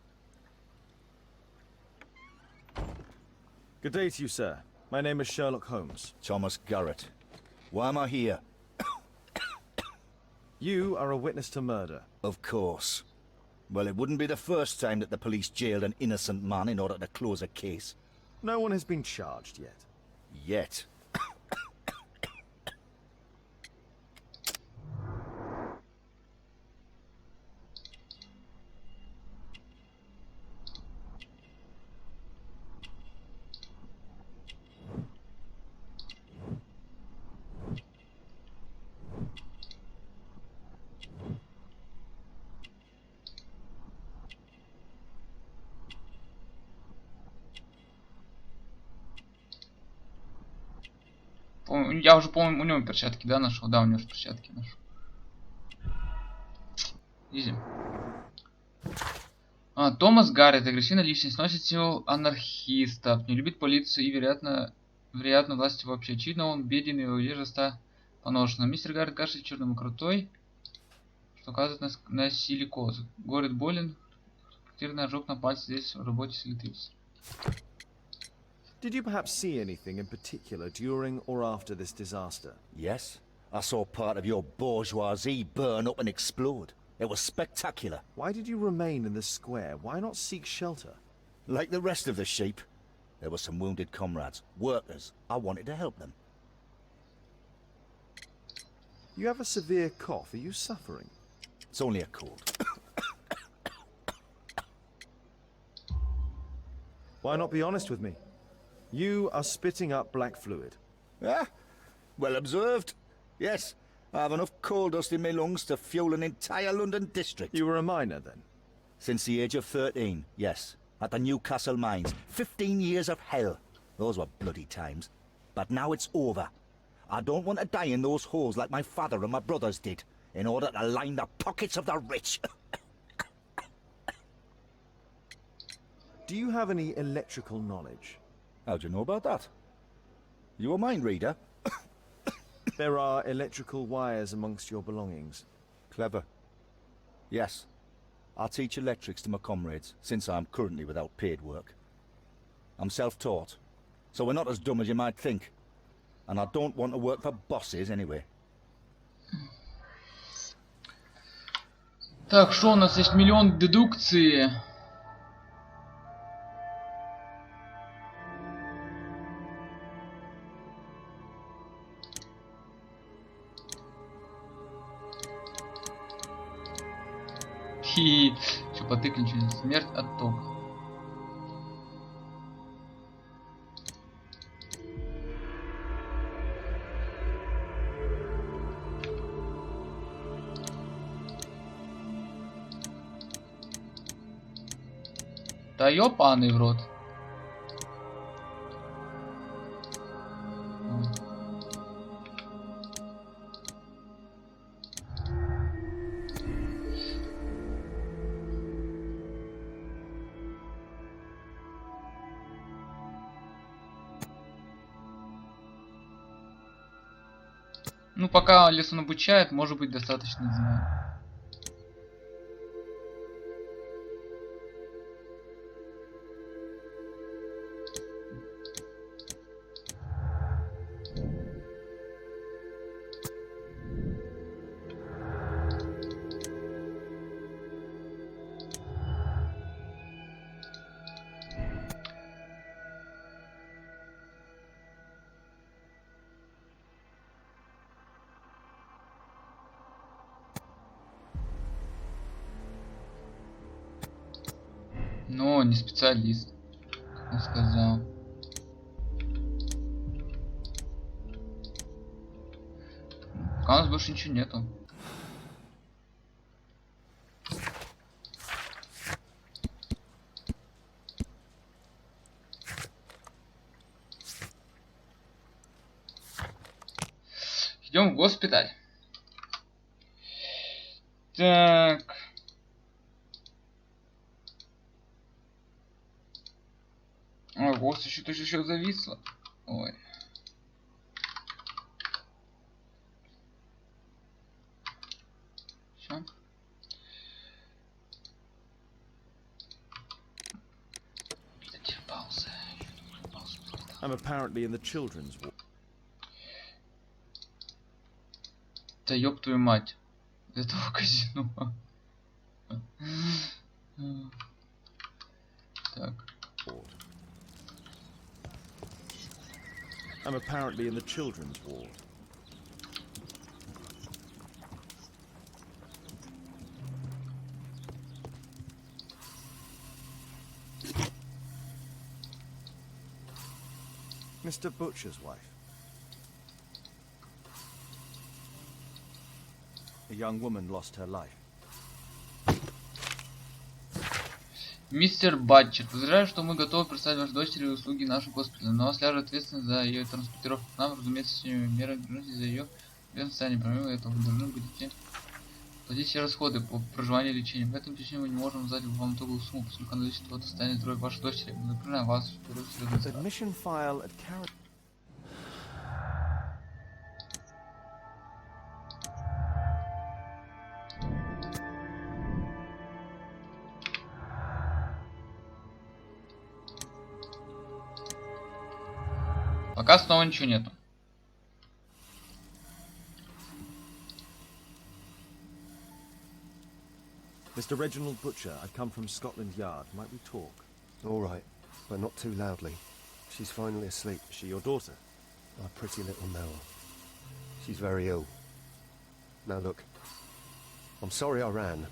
Good day to you, sir. My name is Sherlock Holmes. Thomas Garrett. Why am I here? You are a witness to murder. Of course. Well, it wouldn't be the first time that the police jailed an innocent man in order to close a case. No one has been charged yet. Yet. Я уже, по-моему, у него перчатки, да, нашел? Да, у него же перчатки нашел. Изи. Томас Гаррет, агрессивная личность, носит символ анархистов, не любит полицию и, вероятно, власти вообще. Очевидно, он беден, и его одежда поношена. Мистер Гаррет кажется черным и крутой, что указывает на силикоз. Город болен, характерный ожог на пальце, здесь в работе слетывается. Did you perhaps see anything in particular during or after this disaster? Yes. I saw part of your bourgeoisie burn up and explode. It was spectacular. Why did you remain in the square? Why not seek shelter? Like the rest of the sheep, there were some wounded comrades, workers. I wanted to help them. You have a severe cough. Are you suffering? It's only a cold. Why not be honest with me? You are spitting up black fluid. Ah, well observed. Yes, I have enough coal dust in my lungs to fuel an entire London district. You were a miner then? Since the age of 13, yes. At the Newcastle mines. 15 years of hell. Those were bloody times. But now it's over. I don't want to die in those holes like my father and my brothers did, in order to line the pockets of the rich. Do you have any electrical knowledge? How do you know about that? You a mind reader? There are electrical wires amongst your belongings. Clever. Yes. I teach electrics to my comrades, since I'm currently without paid work. I'm self-taught, so we're not as dumb as you might think. And I don't want to work for bosses anyway. Так, что у нас есть? Миллион дедукции. И что потыкли, ничего. Смерть от тока. Да ёпаный в рот. Ну, пока Лесон обучает, может быть достаточно, не знаю. Но не специалист, как он сказал. Пока у нас больше ничего нету. Идем в госпиталь. Так. Ой, гост еще зависло. Ой. Все. Пауза. I'm apparently in the children's ward. Да ёб твою мать. Этого казино. Так. I'm apparently in the children's ward. Mr. Butcher's wife. A young woman lost her life. Мистер Батчер, подозреваю, что мы готовы представить вашей дочери услуги нашего госпиталя, но вас ляжет ответственность за ее транспортировку к нам, разумеется, с мерой за ее состояние. Помимо этого, вы должны будете платить все расходы по проживанию и лечению. В этом причине мы не можем назвать вам итоговую сумму, поскольку она зависит от состояния здоровья вашей дочери. Мы напоминаем вас, что Admission file at Carrot. Пока снова ничего нету. Mr. Reginald Butcher, I come from Scotland Yard. Might we talk? All right, but not too loudly. She's finally asleep. Is she your daughter? Our pretty little Noah. She's very ill. Now look, I'm sorry I ran,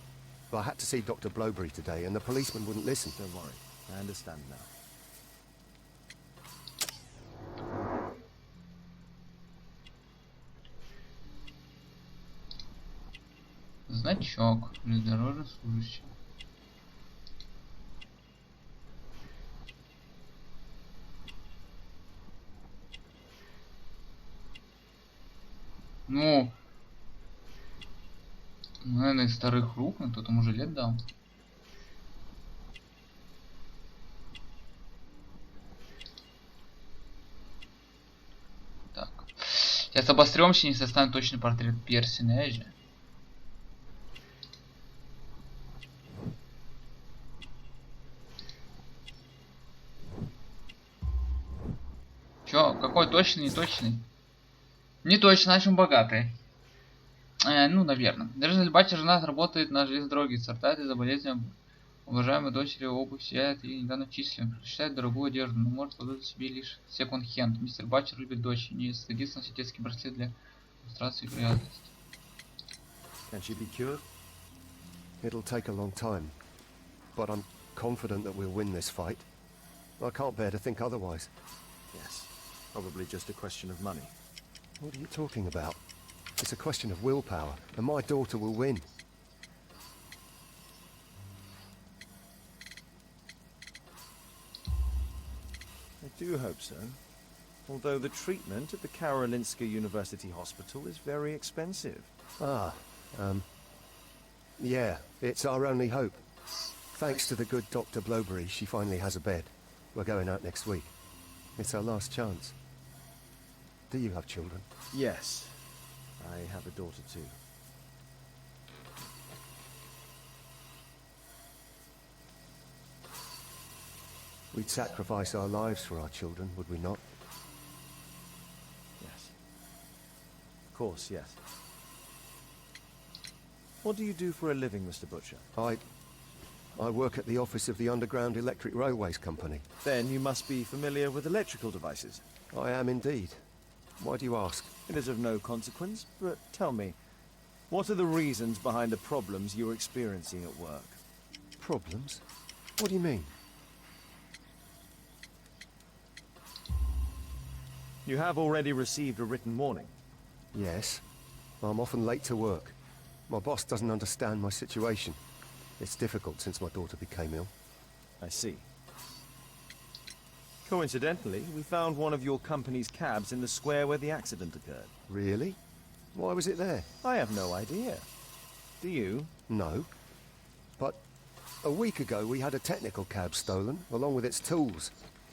but I had to see Dr. Blowberry today and the policeman wouldn't listen. Don't worry, I understand now. Значок. Железнодорожный служащий. Ну, наверное, из старых рук, но кто-то ему жилет дал. Так. Сейчас обостремся, не составим точный портрет персонажа. Чё, какой точный, не точный? Не точно, значит он богатый. Ну, наверное. Даже батя жена работает на железной дороге, страдает из-за болезни. Уважаемая дочери обувь сияет и недавно числен. Предпочитает дорогую одежду, но может позволить себе лишь секонд-хенд. Мистер Батчер любит дочь, не стыдится носить детский браслет для иллюстрации и привязанности. Can she be cured? It'll take a long time, but I'm confident that we'll win this fight. I can't bear to think otherwise. Yes. Probably just a question of money. What are you talking about? It's a question of willpower, and my daughter will win. I do hope so. Although the treatment at the Karolinska University Hospital is very expensive. Yeah, it's our only hope. Thanks to the good Dr. Blowberry, she finally has a bed. We're going out next week. It's our last chance. Do you have children? Yes. I have a daughter too. We'd sacrifice our lives for our children, would we not? Yes. Of course, yes. What do you do for a living, Mr. Butcher? I work at the office of the Underground Electric Railways Company. Then you must be familiar with electrical devices. I am indeed. Why do you ask? It is of no consequence, but tell me, what are the reasons behind the problems you're experiencing at work? Problems? What do you mean? You have already received a written warning. Yes. I'm often late to work. My boss doesn't understand my situation. It's difficult since my daughter became ill. I see. Coincidentally, we found one of your company's cabs in the square where the accident occurred. Really? Why was it there? I have no idea. Do you? No. But a week ago we had a technical cab stolen, along with its tools.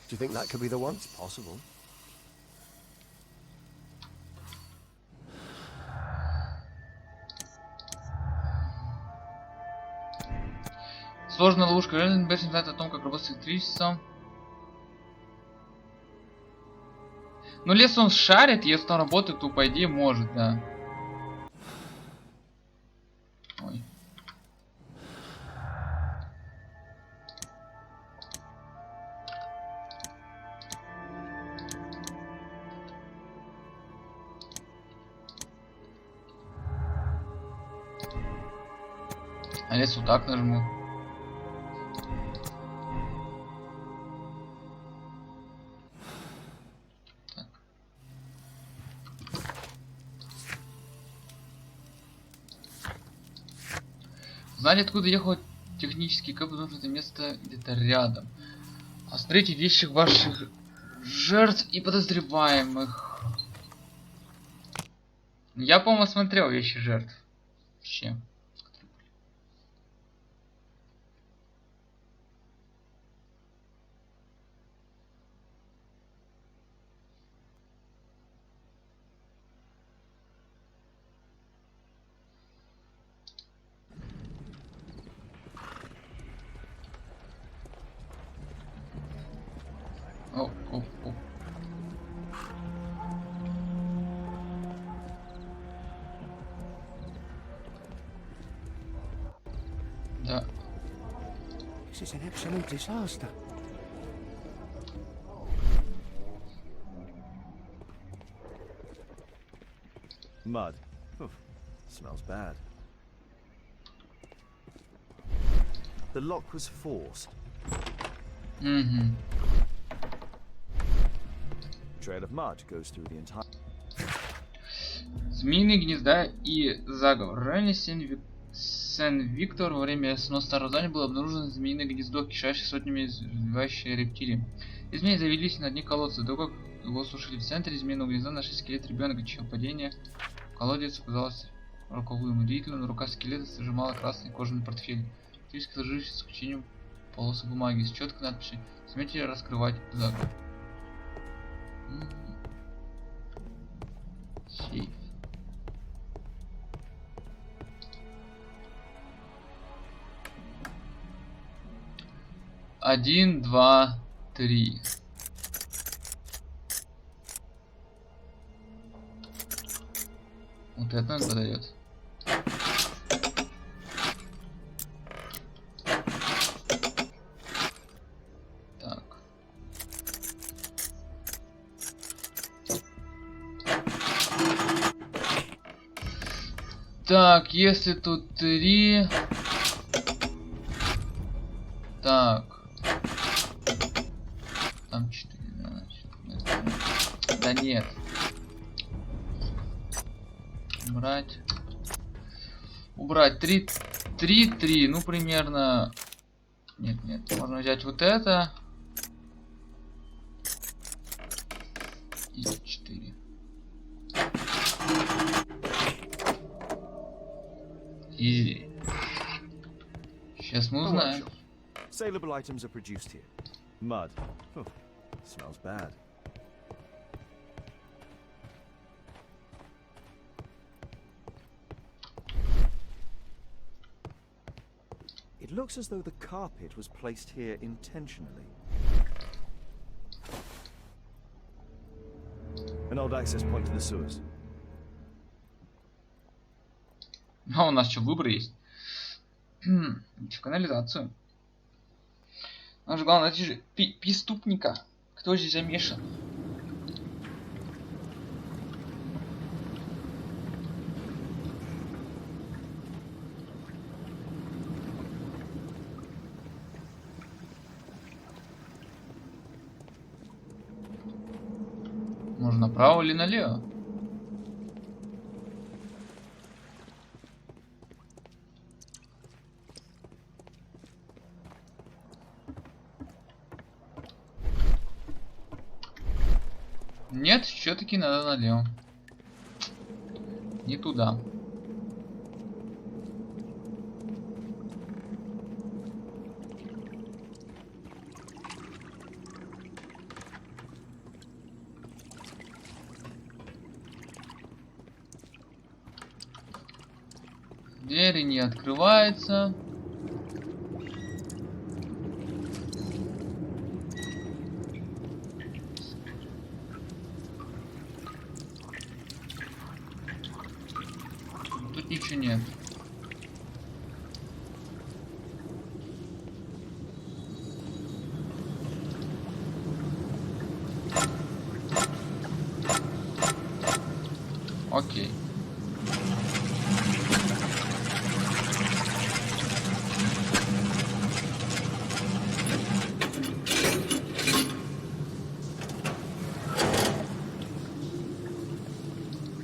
Do you think that could be the one? It's possible. Сложная ловушка. Реально больше знает о том, как работать с электричеством. Ну, если он шарит, если он работает, то по идее может, да. Ой. А если вот так нажму? Знали, откуда ехал технический кэп, потому что это место где-то рядом. Осмотрите вещи ваших жертв и подозреваемых. Я, по-моему, осмотрел вещи жертв. Вообще. О. Да. This is an absolute disaster. Mud. Oof. Smells bad. The lock was forced. Угу. Trail of mud goes through the entire... Змеиные гнезда и заговор. В районе Сен-Виктор во время сноса старого здания было обнаружено змеиное гнездо, кишащее сотнями развивающей рептилий. И змеи завелись на дне колодца. До как его сушили в центре змеиного гнезда, нашли скелет ребенка, чье падение в колодец оказалось роковым. Удивительно, рука скелета сжимала красный кожаный портфель, фактически сложившийся с исключением полосы бумаги с четкой надписью «Смейте раскрывать заговор». Сейф. Один, два, три. Вот это нам подойдет. Так. Так, если тут 3. Так. Там 4, значит. Да нет. Убрать. Убрать 3, 3, 3. Ну, примерно. Нет. Можно взять вот это. И 4. Изи. Сейчас мы узнаем. Saleable items are produced here. Mud. Oh, smells bad. It looks as though the carpet was placed here intentionally. An old access point to the sewers. А у нас что, выбор есть? В канализацию. Нам же главное найти же преступника. Кто здесь замешан? Можно направо или налево? Нет, все-таки надо налево. Не туда. Двери не открываются. Тут ничего нет. Окей.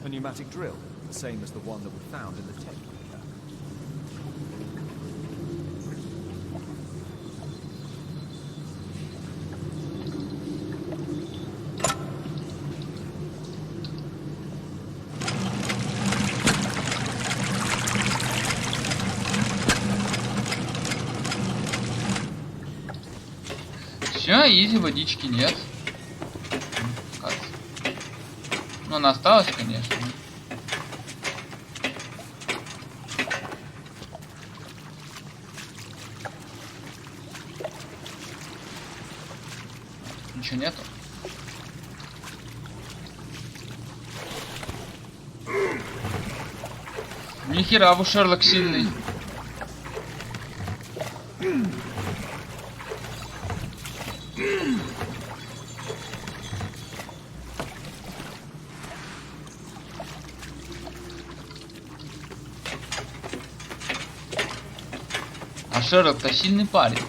A pneumatic drill, the same as the one that we found in the tech bunker. Все, изи, водички нет. Ну, она осталась, конечно. Ничего нету. Нихера, вы Шерлок сильный. А Шерлок-то сильный парень.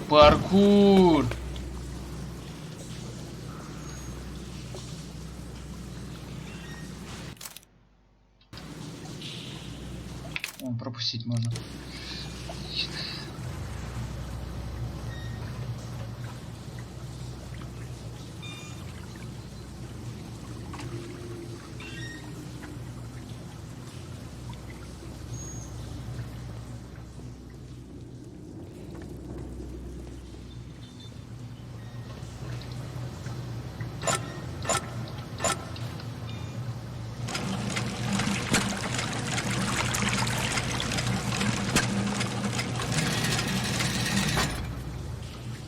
Паркур! О, пропустить можно.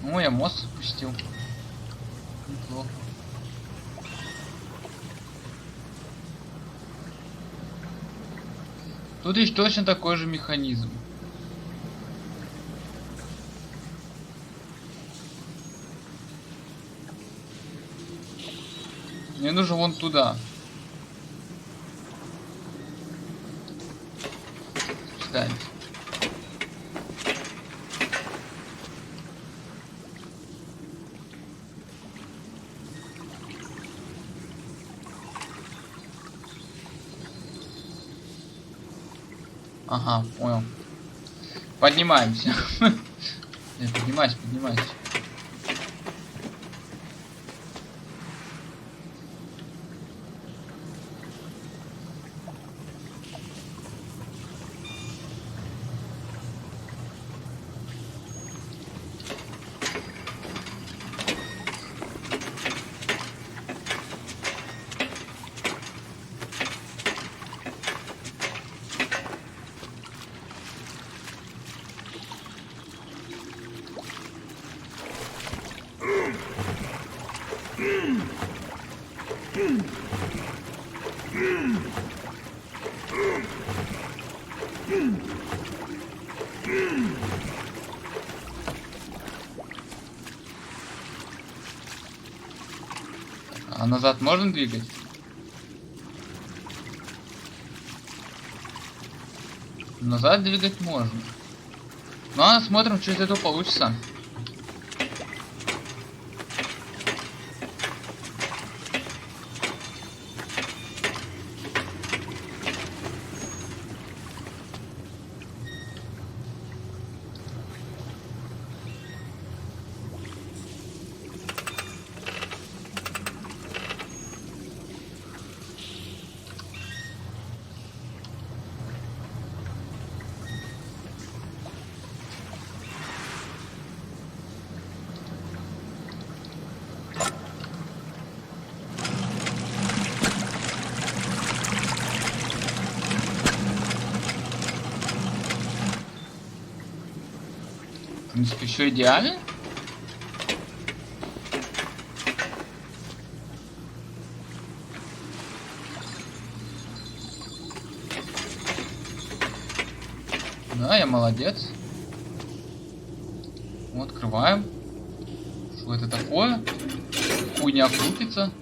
Ну, я мост спустил. Неплохо. Тут есть точно такой же механизм. Мне нужно вон туда. Встать. Ага, понял. Поднимаемся. Поднимайся, поднимайся. А назад можно двигать? Назад двигать можно. Ну а смотрим, что из этого получится. В принципе, все идеально. Да, я молодец. Вот, открываем. Что это такое? Хуйня крутится.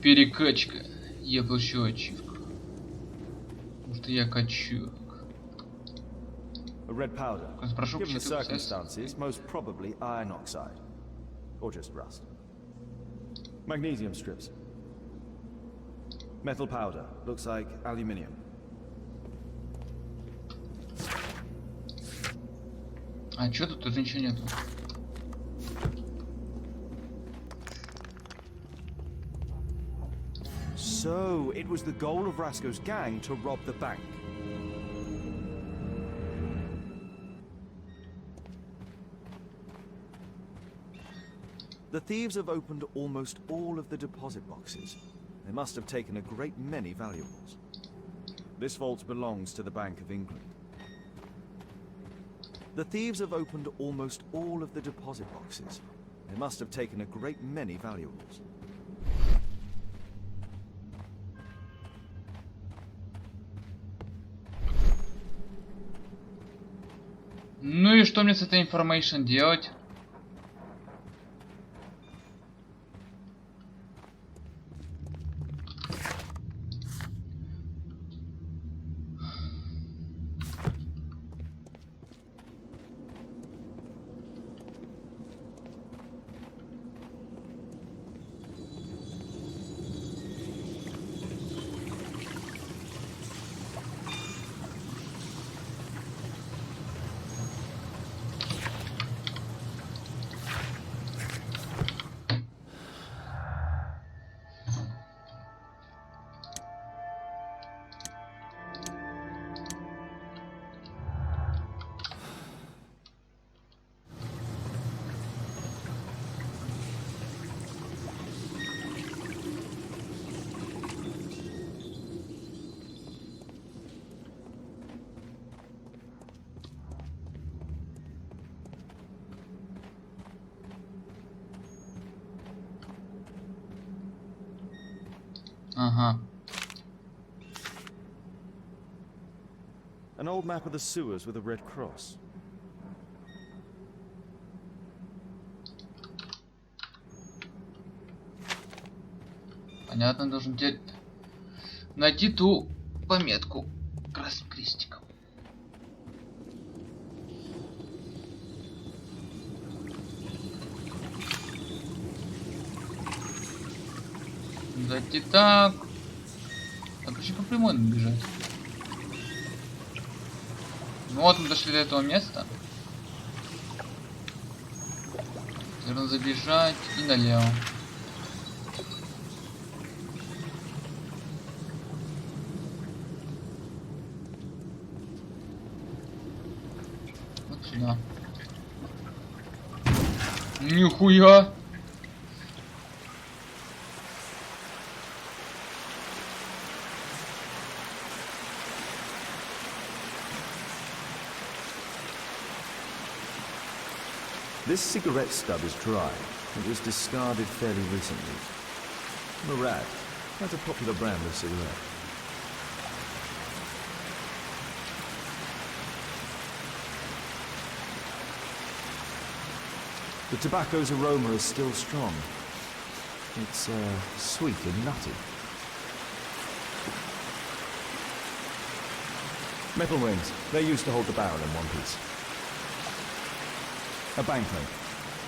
Перекачка. Я получил ачивку. Потому что я качу. A red powder. Прошу Given the прочитать. circumstances, most probably iron oxide. Or just rust. Magnesium strips. Metal powder. Looks like aluminium. А чё тут? Тут ничего нету. So, it was the goal of Rasco's gang to rob the bank. The thieves have opened almost all of the deposit boxes. They must have taken a great many valuables. This vault belongs to the Bank of England. The thieves have opened almost all of the deposit boxes. They must have taken a great many valuables. Ну и что мне с этой информацией делать? Ага. An old map of the sewers with a red cross. Понятно, должен теперь найти ту пометку красным крестиком. Зайти так. Так, вообще по прямой надо бежать. Ну вот мы дошли до этого места. Нужно забежать и налево. Вот сюда. Нихуя! This cigarette stub is dry. It was discarded fairly recently. Murad, that's a popular brand of cigarette. The tobacco's aroma is still strong. It's sweet and nutty. Metal rings. They're used to hold the barrel in one piece. A banknote.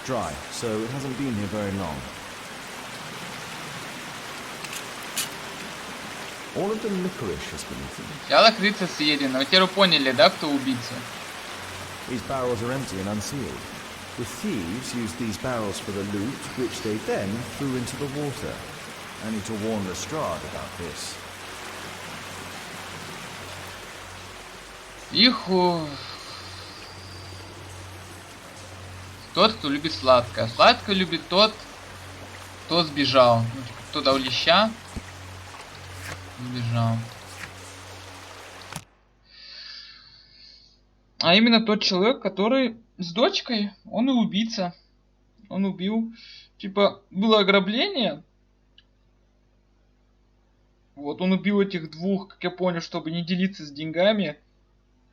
Dry, so it hasn't been here very long. All of the licorice has been eaten. Сначала крыса съедена. Вы теперь поняли, да, кто убийца? These barrels are empty and unsealed. The thieves used these barrels for the loot, which they then threw into the water. I need to warn Lestrade about this. Тот, кто любит сладкое. Сладкое любит тот, кто сбежал. Кто дал леща, сбежал. А именно тот человек, который с дочкой, он и убийца. Он убил. Типа, было ограбление. Вот, он убил этих двух, как я понял, чтобы не делиться с деньгами.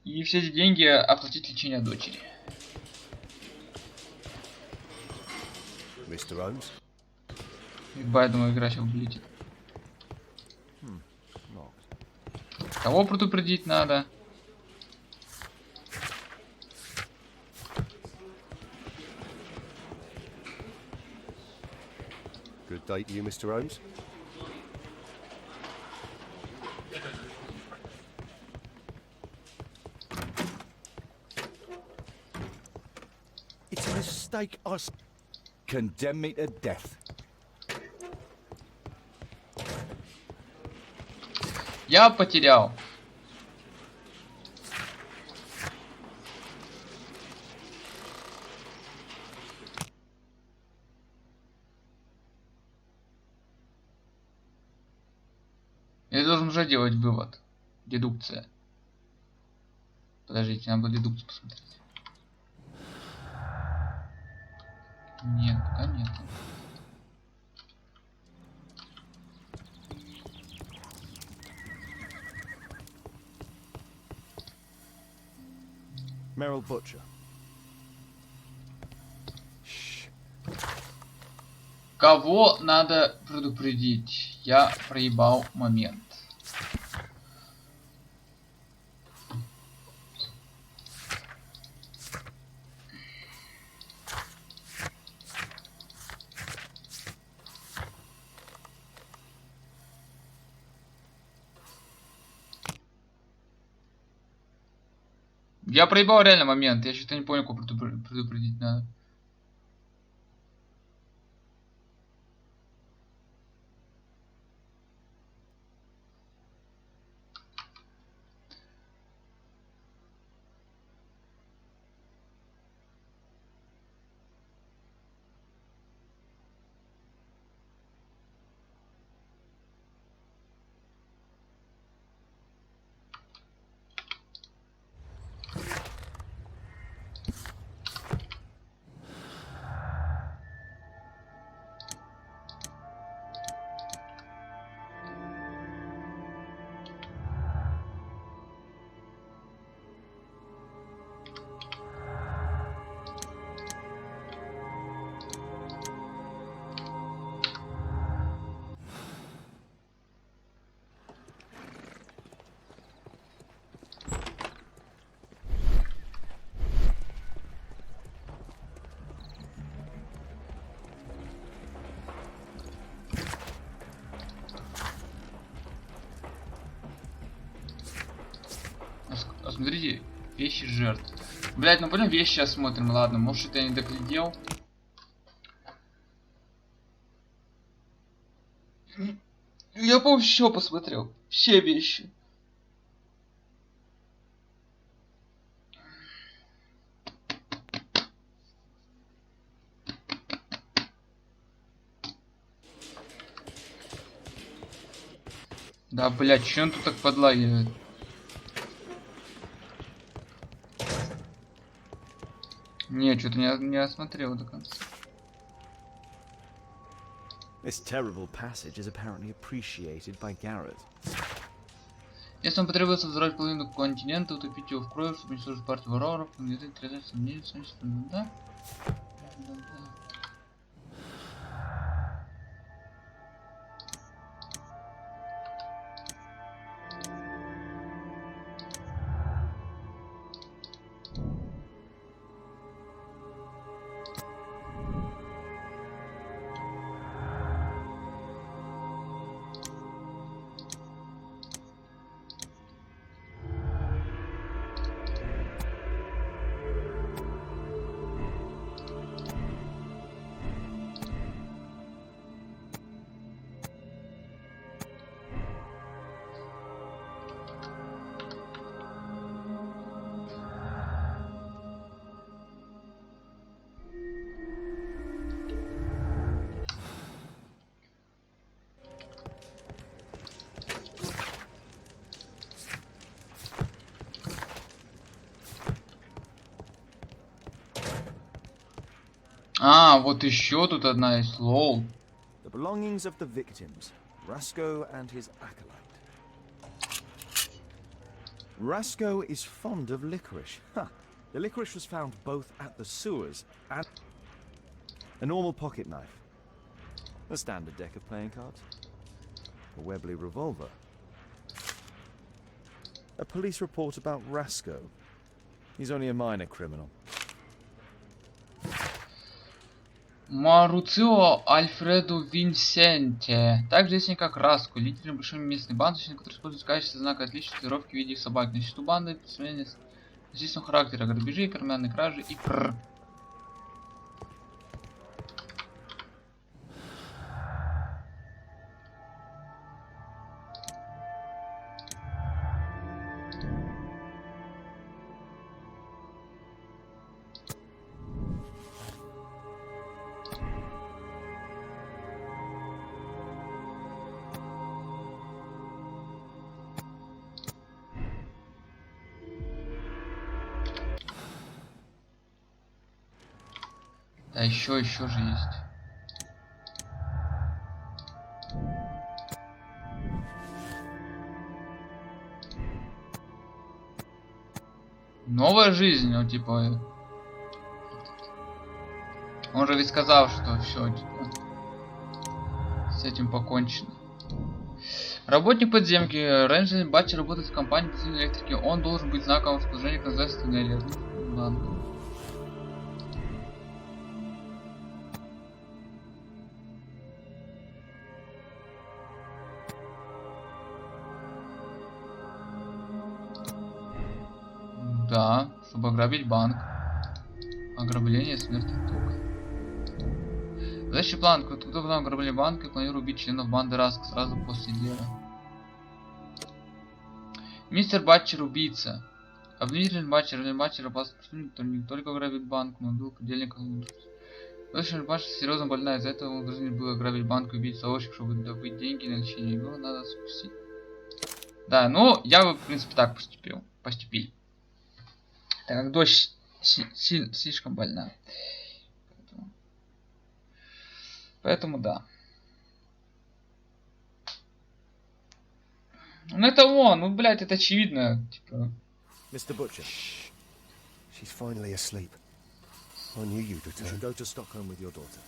И все эти деньги оплатить лечение дочери. Mr. Holmes? Я думаю, игра сейчас вылетит. Кого предупредить надо? Good day to you, Mr. Holmes. It's a mistake, Condemn me to death. Я потерял. Я должен уже делать вывод. Дедукция. Подождите, надо дедукцию посмотреть. Нет, пока нет. Merrill Butcher. Кого надо предупредить? Я проебал момент. Я проебал реально момент. Я что-то не понял, кого предупредить надо. Смотрите, вещи жертв. Блять, ну пойдем вещи осмотрим. Ладно, может это я не доглядел. Я, по-моему, все посмотрел. Все вещи. Да, блять, че он тут так подлагивает? Не, что-то не осмотрел до конца. This terrible passage is apparently appreciated by Garrett. Если вам потребуется взорвать половину континента, утопить его в крови, чтобы уничтожить партию варваров, да? А, вот еще тут одна есть, лол. The belongings of the victims, Rasco and his acolyte. Rasco is fond of licorice. Huh. The licorice was found both at the sewers and a normal pocket knife. A standard deck of playing cards. A Webley revolver. A police report about Rasco. He's only a minor criminal. Маруцио Альфреду Винсенте. Также известен как Раску, лидер небольшой местной банды, который использует в качестве знака отличия татуировки в виде собак. На счету банды представление насильственного характера, грабежи, карманные кражи и пр. Да еще же есть. Новая жизнь, ну типа. Он же ведь сказал, что все, типа, с этим покончено. Работник подземки. Рейнджер Батчи работает в компании по электрики. Он должен быть знаковым расположением к названию туннеля. Ладно. Да, чтобы ограбить банк. Ограбление, смерть от тока. Следующий план. Кто план ограбления банка и планирует убить членов банды Раск сразу после дела. Мистер Батчер убийца. Обвинитель Батчер опасный преступник, который не только ограбит банк, но и был подельником. Следующий Батчер серьезно больная, из-за этого он должен был ограбить банк и убить сообщник, чтобы добыть деньги на лечение. Его надо спустить. Да, ну я бы в принципе так поступил. Так как дочь слишком больна. Поэтому да. Ну это он, ну блять, это очевидно. Типа. Mr. Butcher. She's finally asleep. I knew you'd You return. should go to Stockholm with your daughter.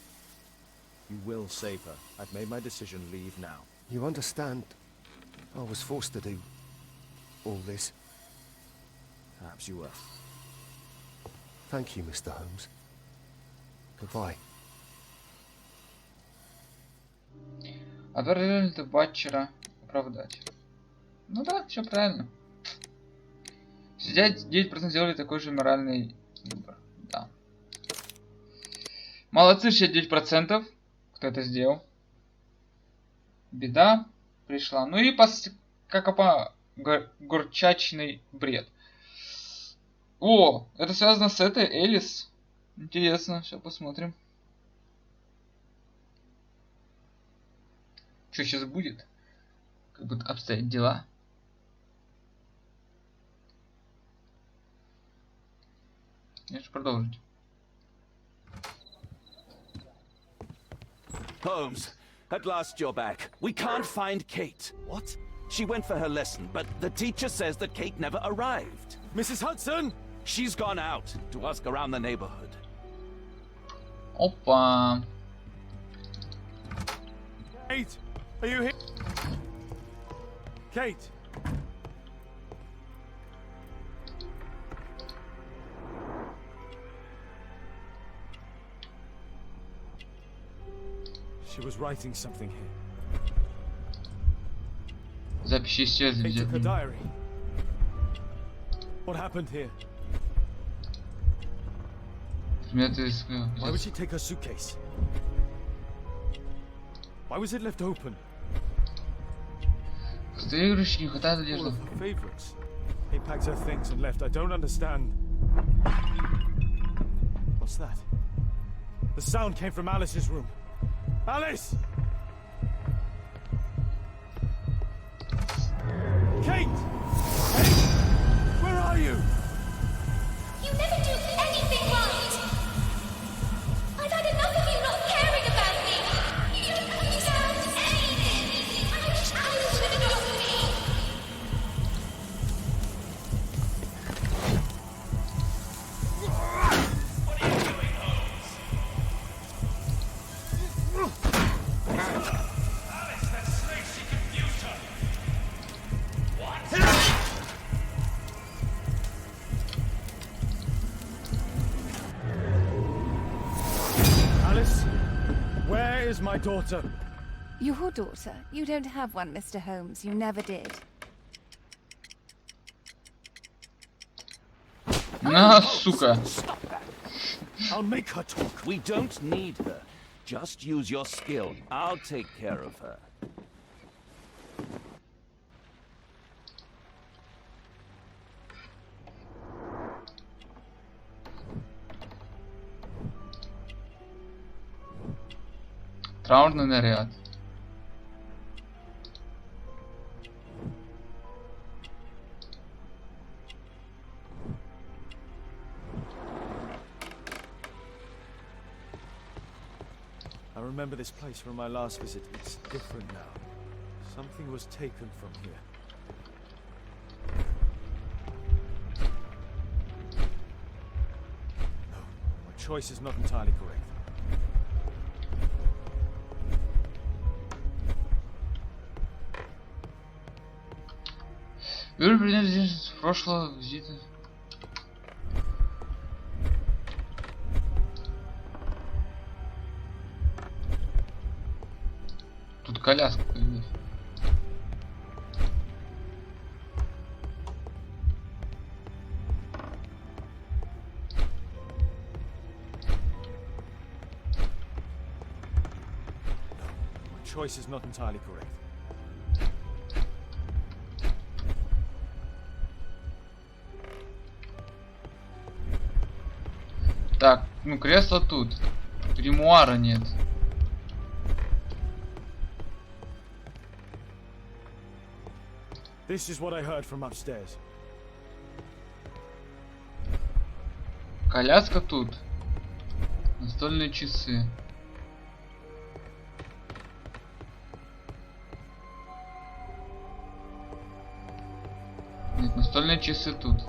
You will save her. I've made my decision. Leave now. You understand? I was forced to do all this. Perhaps you were. Thank you, Mr. Holmes. Goodbye. Отвержение Батчера оправдать. Ну да, все правильно. 69% сделали такой же моральный выбор. Да. Молодцы, 69%. Кто это сделал? Беда пришла. Ну и горчачный бред. О, это связано с этой Элис. Интересно, сейчас посмотрим. Что сейчас будет? Как будут обстоять дела. Я же продолжить. Holmes, at last you're back. We can't find Kate. What? She went for her lesson, but the teacher says that Kate never arrived. Mrs. Hudson! She's gone out to ask around the neighborhood. Опа. Kate! Are you here? Kate! She was writing something here. Записи исчезли. Kate took her diary. What happened here? Why would she take her suitcase? Why was it left open? Игрушки, не хватает All одежды. of her favorites. Kate packed her things and left. I don't understand. What's that? The sound came from Alice's room. Alice! Kate! Kate! Where are you? You never do anything right! I've had enough of you not caring about me! You don't understand anything! I wish Alice would adopt me! What are you doing, Holmes? Alice, that snake, she confused her. What? Alice? Where is my daughter? Your daughter? You don't have one, Mr. Holmes. You never did. На, сука. Stop that. I'll make her talk. We don't need her. Just use your skill. I'll take care of her. Траурный наряд. I remember this place from my last visit. It's different now. Something was taken from here. No, my choice is not entirely correct. Юрий принес здесь с прошлого визита. Тут коляска появилась. My choice is not entirely correct. Так, ну кресло тут. Гримуара нет. This is what I heard from upstairs. Коляска тут. Настольные часы. Нет, настольные часы тут.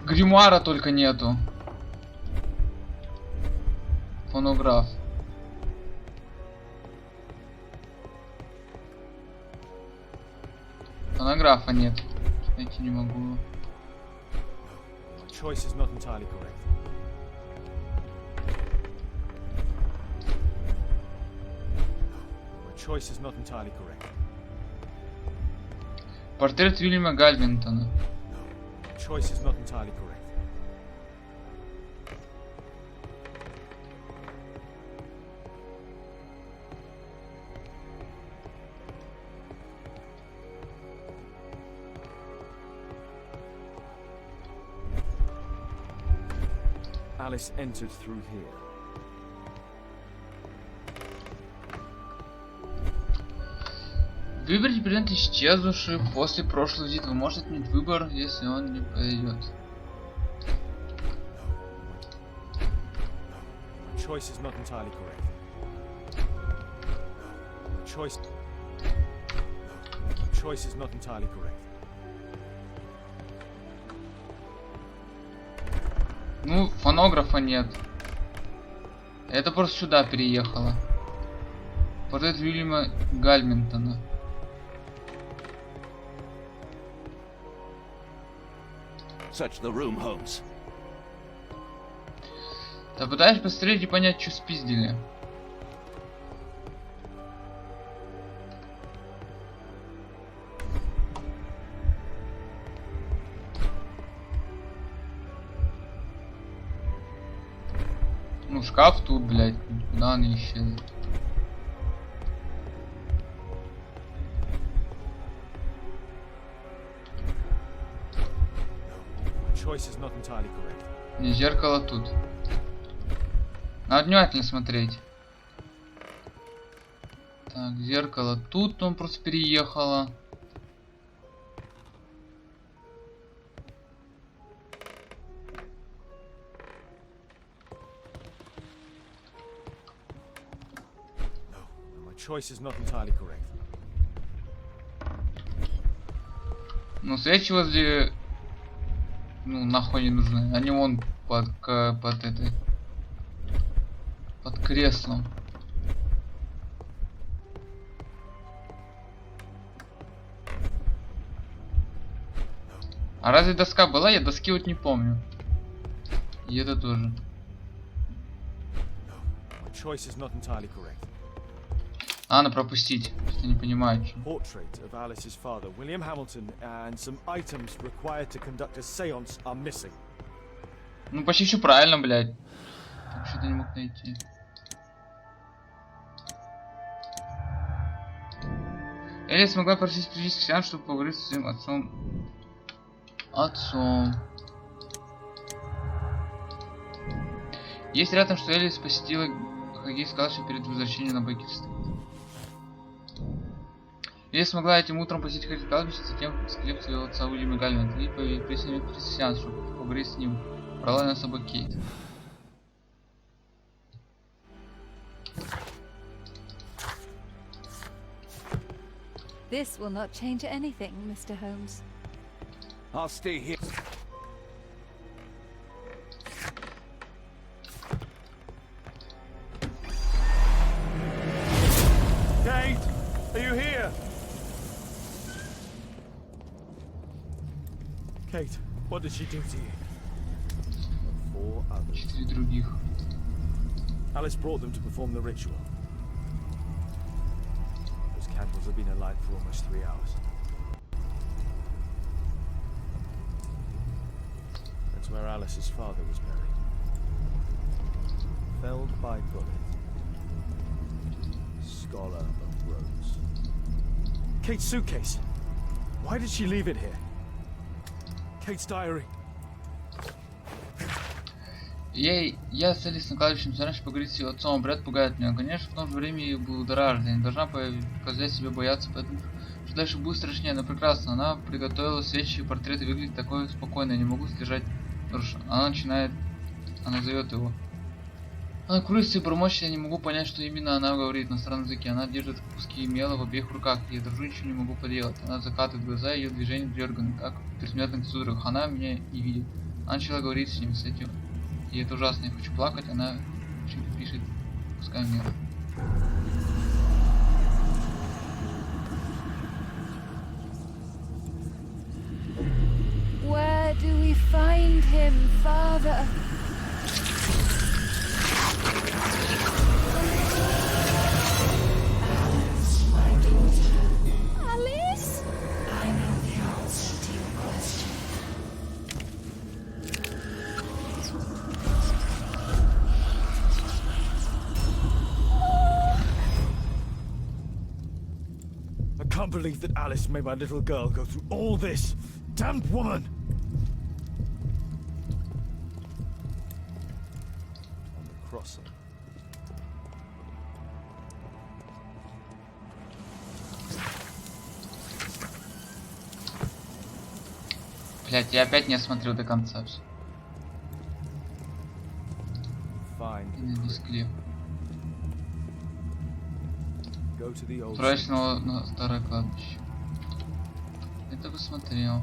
Гримуара только нету. Фонограф. Фонографа нет. Найти не могу. My choice is not entirely correct. My choice is not entirely correct. Портрет Уильяма Гальвинтона. My choice is not entirely correct. Alice entered through here. Выберите предмет, исчезнувший после прошлого визита. Вы можете отменить выбор, если он не подойдет. choice is not entirely correct. Choice is not entirely correct. Ну, фонографа нет. Это просто сюда переехало. Портрет Уильяма Гальминтона. Search the room, Holmes. Да пытаюсь посмотреть и понять, что спиздили. Ну, шкаф тут, блядь. Куда он исчез? Choice is not entirely correct. Не, зеркало тут. Надо внимательно смотреть. Так, зеркало тут, он просто переехало. My choice is not entirely correct. Ну, свечи возле... Ну, нахуй не нужны. Они вон под этой... Под креслом. А разве доска была? Я доски вот не помню. И это тоже. My choice is not entirely correct. Надо пропустить, что не понимаю. Portrait of Alice's father, William Hamilton, and some items required to conduct a séance are missing. Ну почти все правильно, блядь. Так что-то не мог найти. Элли смогла просить физический сеанс, чтобы поговорить с своим отцом. Есть рядом, что Элли посетила хоккейское кладбище перед возвращением на Бейкер-стрит. Элли смогла этим утром посетить хоккейское кладбище, затем склеп своего отца Уильяма Гальминта и присоединить сеанс, чтобы поговорить с ним. Брала на собой Кейт. This will not change anything, Mr. Holmes. I'll stay here. Kate, are you here? Kate, what did she do to you? Four others. 4 других. Alice brought them to perform the ritual. Those candles have been alight for almost 3 hours. That's where Alice's father was buried. Felled by bullet. Scholar of Rhodes. Kate's suitcase. Why did she leave it here? Kate's diary. Я с Элис на кладбищем собираюсь поговорить с ее отцом. Брат пугает меня. Конечно, в том же время и будоражит. Я не должна показать себе бояться, поэтому что дальше будет страшнее, но прекрасно. Она приготовила свечи и портреты, выглядит такой спокойной. Я не могу сдержать. Она зовет его. Она курится и бормочет, я не могу понять, что именно она говорит на странном языке. Она держит куски мела в обеих руках. Я дрожу, ничего не могу поделать. Она закатывает глаза, ее движения дерганы, как в предсмертных судорогах. Она меня не видит. Она начала говорить с ним, с этим. И это ужасно, я хочу плакать, она что-то пишет кусками мела. Where do we find him, Father? Alice? I know the answer to your question. I can't believe that Alice made my little girl go through all this. Damned woman! On the crossing. Блять, я опять не осмотрел до конца все. Find find И найди склеп. Go to the old Отправишься на старое кладбище. Это посмотрел.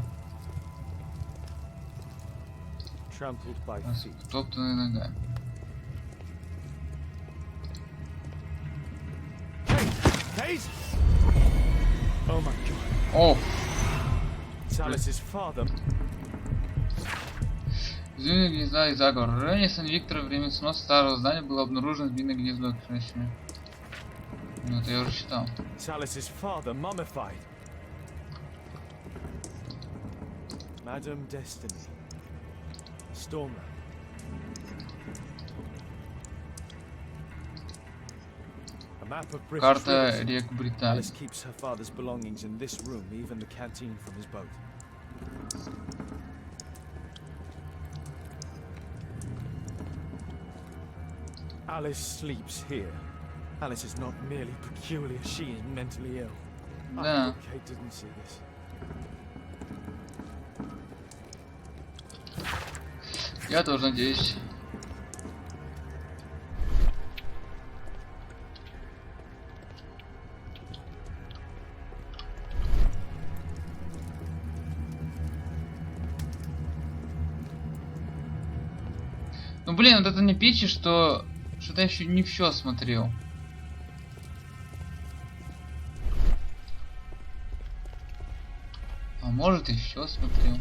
trampled by feet. Топтанные ногами. Kate! Oh my god. О! It's Alice's father. Змеиное гнездо и заговор. В районе Сан-Виктора время сноса старого здания было обнаружено змеиное гнездо. Ну это я уже читал. It's Alice's father, mummified. Madame Destiny. Stormland. A map of British Карта rivers. рек Британии. Alice keeps her father's belongings in this room, even the canteen from his boat. Alice sleeps here. Alice is not merely peculiar, she is mentally ill. I Да. hope Kate didn't see this. Я тоже надеюсь. Ну блин, вот это не печи, что что-то я еще не все смотрел. А может еще смотрел.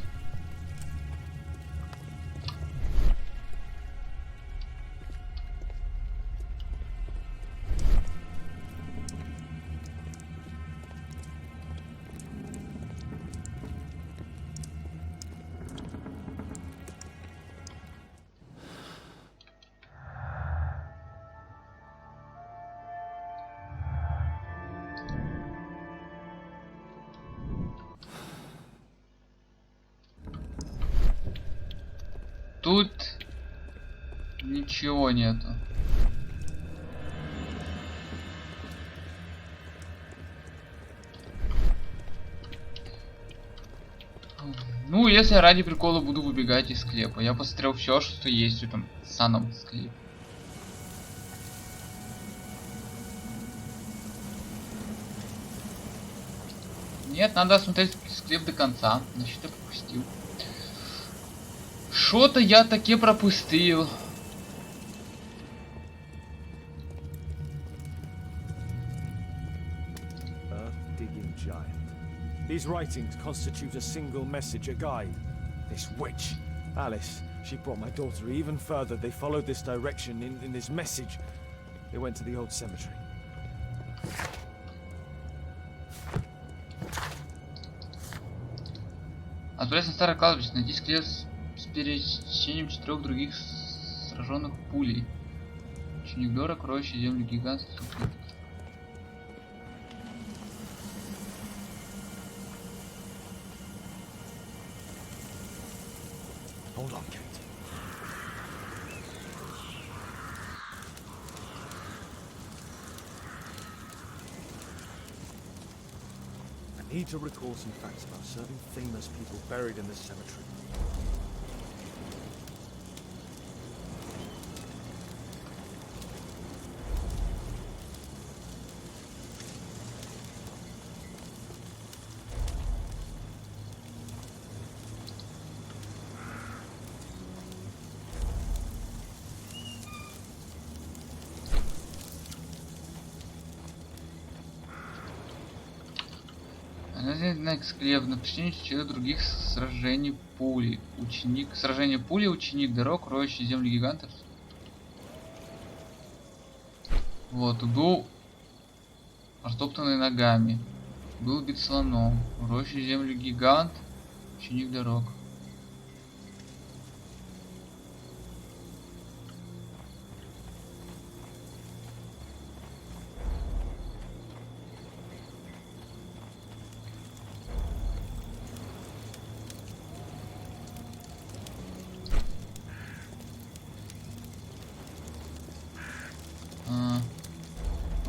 Тут ничего нету. Ну, если я ради прикола буду выбегать из склепа. Я посмотрел все, что есть в этом самом склепе. Нет, надо осмотреть склеп до конца. Значит, я пропустил. Что-то я таки пропустил. Earth-digging giant. These writings constitute a single message, a guide. This witch, Alice, she brought my daughter even further. They followed this direction in this message. They went to the old cemetery. Отправляйся на старое кладбище, найди склеп с пересечением 4 других сраженных пулей. Ученик Дора, кроющий землю гигант. Hold on, Kate. I need to recall some facts about certain famous people buried in this cemetery. Она склеп на причине 4 других сражений пули. Сражение пули, ученик дорог, роющий землю гигантов. Вот, был растоптанный ногами. Был бит слоном. Роющий землю гигант, ученик дорог.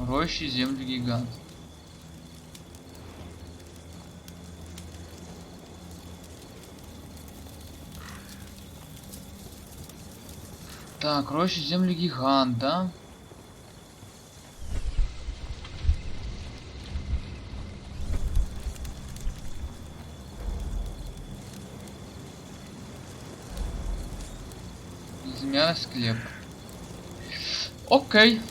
Роющий землю гигант. Так, роющий землю гигант, да? Безымянный склеп. Окей.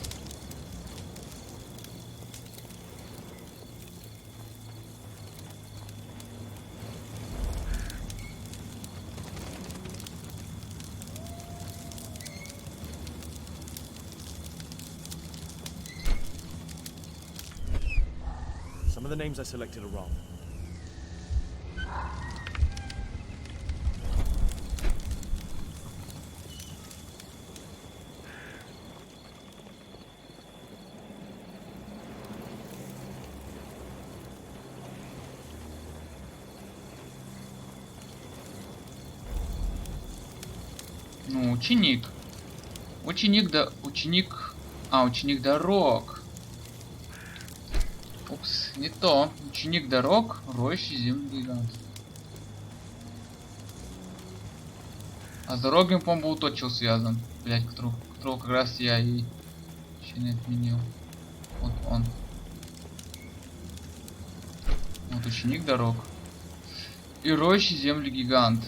Some of the names I selected are wrong. Ну, ученик. Ученик, да... Ученик... А, ученик дорог. Упс, не то. Ученик дорог, роющий землю гигант. А с дорогами, по-моему, был тот чел связан. Блять, которого как раз я и еще не отменил. Вот он. Вот ученик дорог. И роющий землю гигант.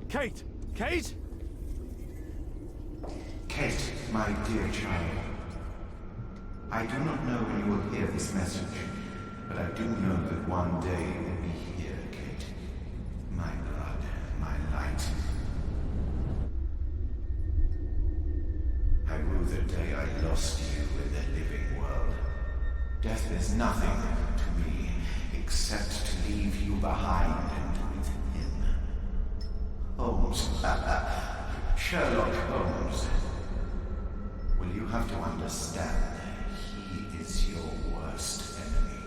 Kate! Kate? Kate, my dear child. I do not know when you will hear this message, but I do know that one day you will be here, Kate. My blood, my light. I rue the day I lost you in the living world. Death is nothing to me, except to leave you behind and with him. Holmes. Sherlock Holmes. Will you have to understand, he is your worst enemy.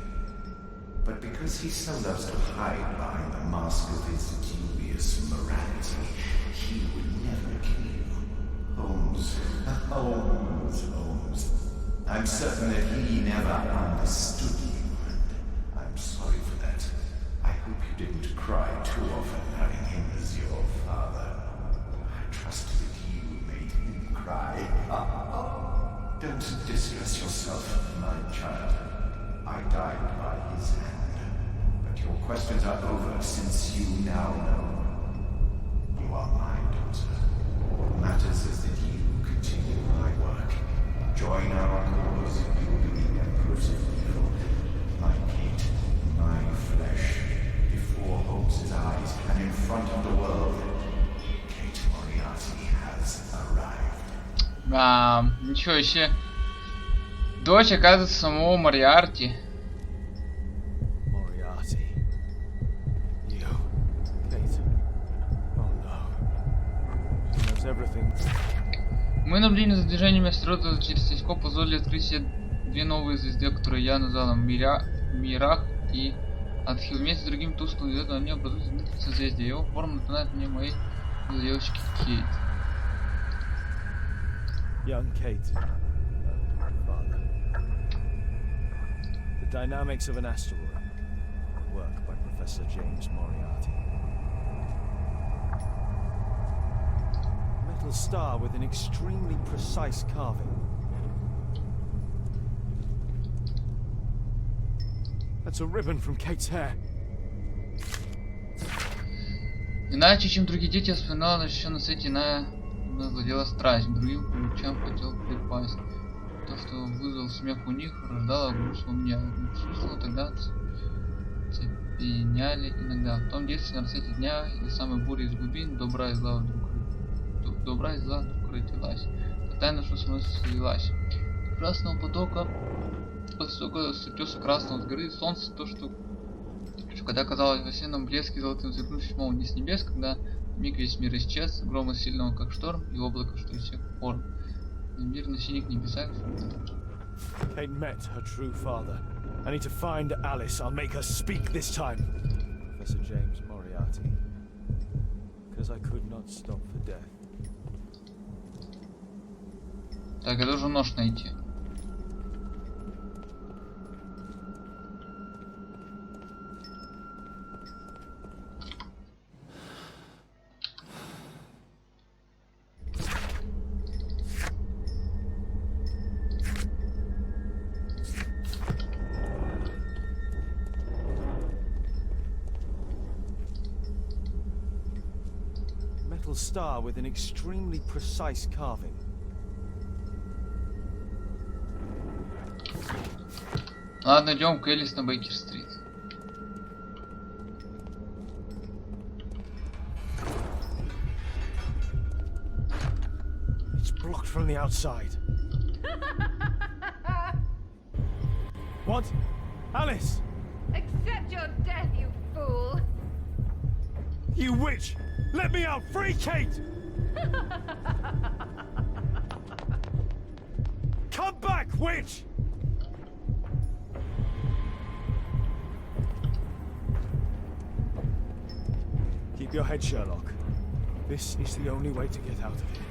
But because he so loves to hide behind the mask of his dubious morality, he would never kill you. Holmes. Holmes. I'm certain that he never understood you, and I'm sorry for that. I hope you didn't cry too often having him as your father. I trust that you made him cry. Don't distress yourself, my child. I died by his hand, but your questions are over since you now know. You are my daughter. What matters is that you continue my work. Join our cause, building emperors of evil. My Kate, my flesh, before Holmes' eyes and in front of the world. Kate Moriarty has arrived. Ничего себе. Дочь, оказывается, самого Мориарти. Moriarty. You. Kate. Oh no. She knows everything. Мы наблюдение за движением астероида через телескоп позволили открыть все две новые звезды, которые я назвал Мирах и Атхил. Вместе с другими тусклыми звездами они образуют созвездие. Его форма напоминает мне моей девочки Кейт. Young Kate. Father. The Dynamics of an Asteroid. Work by Professor James Moriarty. Metal star with an extremely precise carving. That's a ribbon from Kate's hair. Иначе, чем другие дети, я вспоминала, еще на свете иная владела страсть, к другим ключам хотел припасть. То, что вызвал смех у них, рождало грустно у меня. Чувствовал тогда цепеняли иногда. В том детстве на рассвете дня и самой бури из глубин добра и зла вдруг родилась. Тайна, что со мной свелась. Красного потока После того, с утеса красного с горы солнце, то, что когда казалось в осеннем блеске золотым сверкнувшим, мол, не с небес, когда миг весь мир исчез, грома сильного как шторм, и облако, что из всех пор. И мир на синих небесах. Kate met her true father. I need to find Alice. I'll make her speak this time. Professor James Moriarty. Because I could not stop for death. Так, я должен нож найти. Metal star with an extremely precise carving. Ладно, идем к Элис на Бейкер-стрит. It's blocked from the outside. What? Alice! Accept your death, you fool! You witch! Let me out! Free Kate! Come back, witch! Keep your head, Sherlock. This is the only way to get out of here.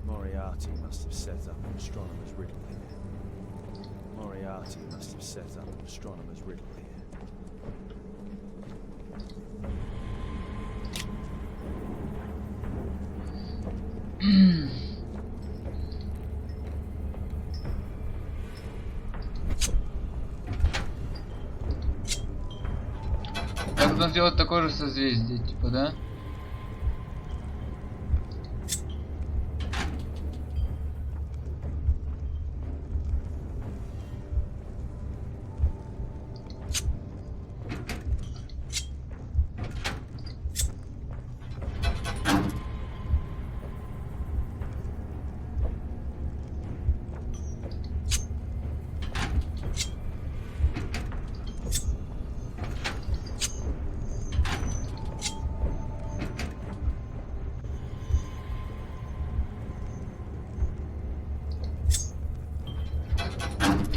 Moriarty must have set up an astronomer's riddle here. Moriarty must have set up an astronomer's riddle here. Так, нужно сделать такое же созвездие, типа, да?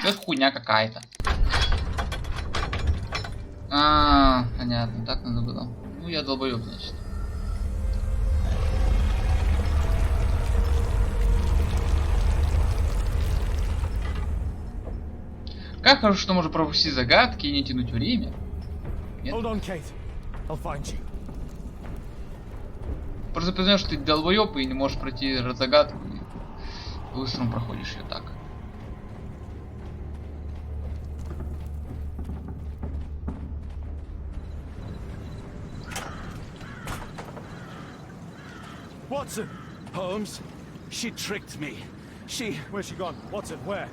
Это хуйня какая-то. Понятно, так надо было. Ну, я долбоёб, значит. Как хорошо, что можно пропустить загадки и не тянуть время. Нет? Hold on, Kate. I'll find you. Просто признаешь, что ты долбоёб и не можешь пройти загадку, и быстро проходишь ее так. Watson! Holmes, she tricked me. Where's she gone? Watson, where?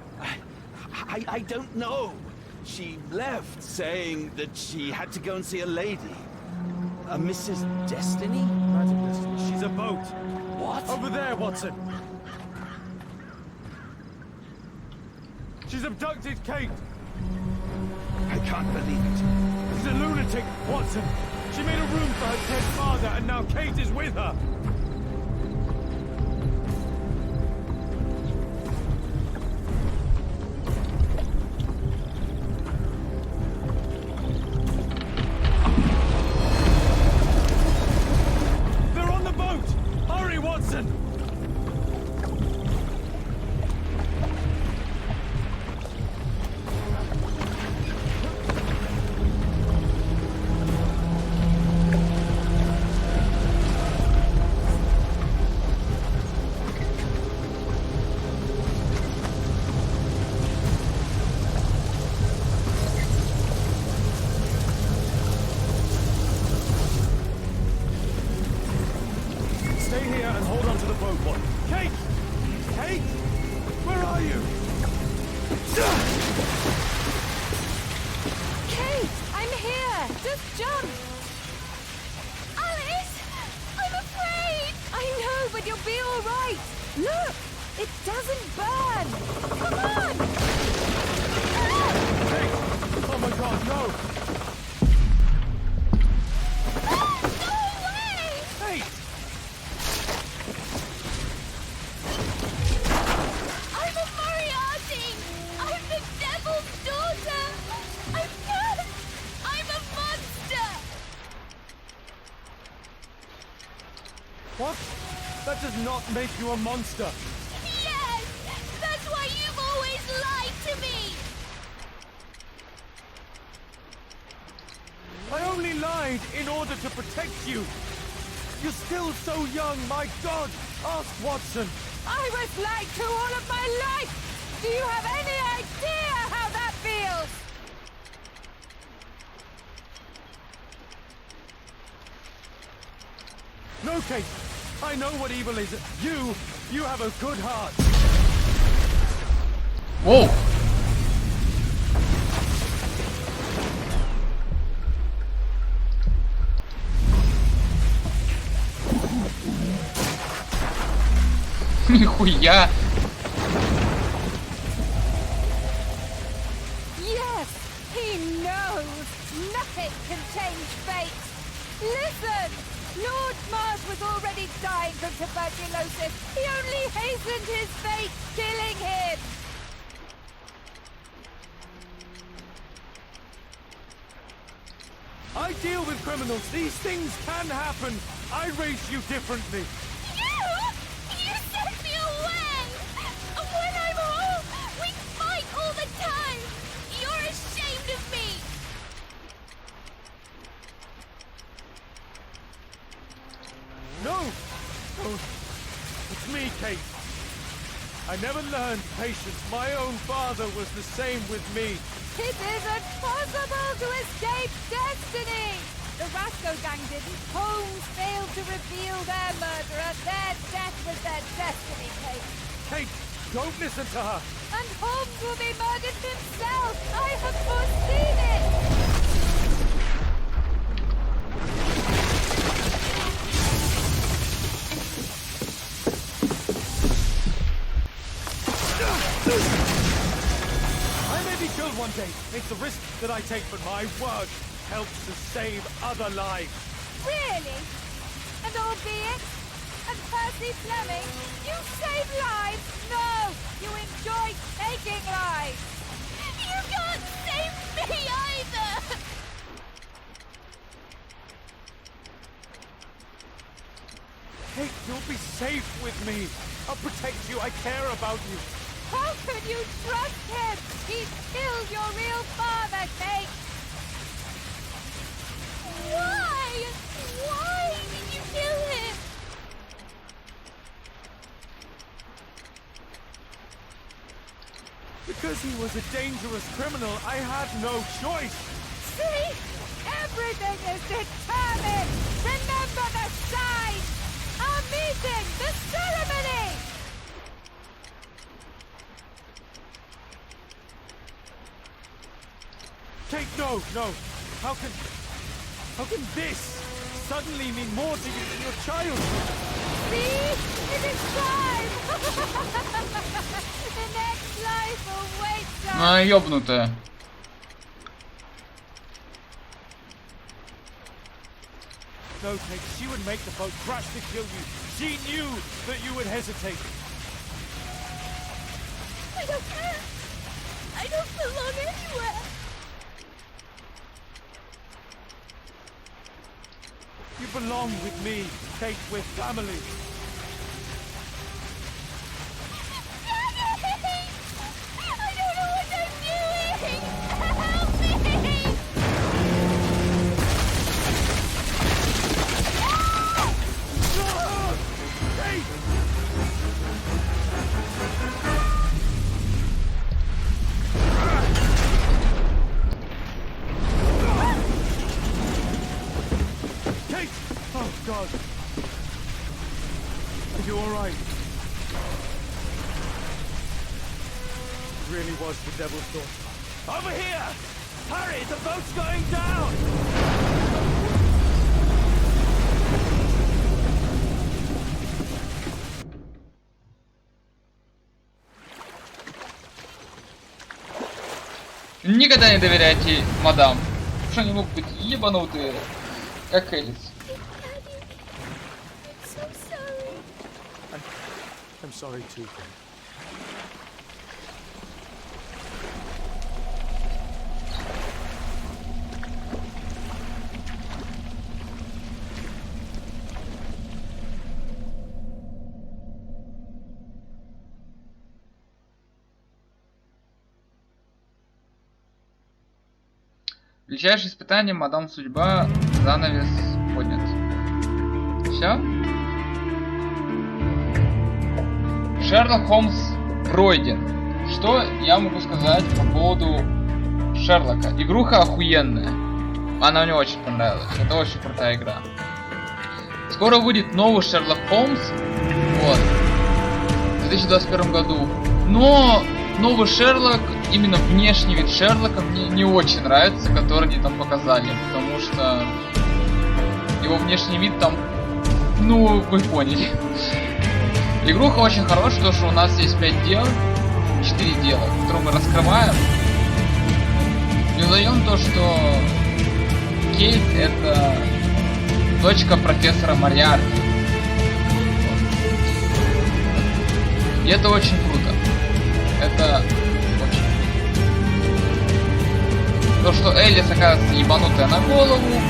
I don't know. She left saying that she had to go and see a lady. A Mrs. Destiny? Madam Destiny, she's a boat. What? Over there, Watson! She's abducted Kate! I can't believe it. She's a lunatic, Watson! She made a room for her dead father, and now Kate is with her! They're on the boat! Hurry, Watson! Stay here and hold on to the boat, Watson. Kate! Kate! Where are you? Kate! here! Just jump! Alice! I'm afraid! I know, but you'll be all right! Look! It doesn't burn! Come on! Kate! Oh my god, no! Go away! Kate! I'm a Moriarty! I'm the devil's daughter! I'm cursed! I'm a monster! What? That does not make you a monster! Yes! That's why you've always lied to me! I only lied in order to protect you! You're still so young, my god! Ask Watson! I was lied to all of my life! Do you have any idea how that feels? No, Kate! I know what evil is. You have a good heart. Whoa! Нихуя! Yes, he knows. Nothing can change fate. Listen! Lord Mars was already dying from tuberculosis. He only hastened his fate, killing him. I deal with criminals. These things can happen. I raise you differently. You sent me away! When I'm home, we fight all the time! You're ashamed of me! No! Oh, it's me, Kate. I never learned patience. My own father was the same with me. It isn't possible to escape destiny! The Rasco gang didn't. Holmes failed to reveal their murderer. Their death was their destiny, Kate. Kate, don't listen to her. And Holmes will be murdered himself. I have foreseen it. I may be killed one day. It's a risk that I take, but my word helps to save other lives. Really? And albeit? And Percy Fleming? You save lives? No! You enjoy taking lives! You can't save me either! Kate, you'll be safe with me. I'll protect you. I care about you. How could you trust him? He killed your real father, Kate! Why? Why did you kill him? Because he was a dangerous criminal, I had no choice. See? Everything is determined! Remember the sign! Our meeting! The ceremony! Kate, no. How can this suddenly mean more to you than your childhood? See? It is time! The next life awaits us! А, ёбнутая. No, Kate, she would make the boat crash to kill you. She knew that you would hesitate. I don't care. I don't belong anywhere. You belong with me, Kate, we're family. Daddy! I don't know what I'm doing! Help me! Kate! Oh, God. Are you all right? It really was the devil's daughter. Over here! Hurry, the boat's going down! Никогда не доверяйте мадам. Что они могут быть ебанутые, как Элис. I'm sorry too. Величайшее испытание, мадам судьба, занавес поднят. Все? Шерлок Холмс пройден. Что я могу сказать по поводу Шерлока? Игруха охуенная. Она мне очень понравилась. Это очень крутая игра. Скоро выйдет новый Шерлок Холмс. Вот. В 2021 году. Но новый Шерлок, именно внешний вид Шерлока мне не очень нравится, который они там показали. Потому что его внешний вид там, ну, вы поняли. Игруха очень хорошая, то что у нас есть 5 дел, 4 дела, которые мы раскрываем. И узнаем то, что Кейт это дочка профессора Мориарти. И это очень круто. Это очень круто. То, что Элис оказывается ебанутая на голову.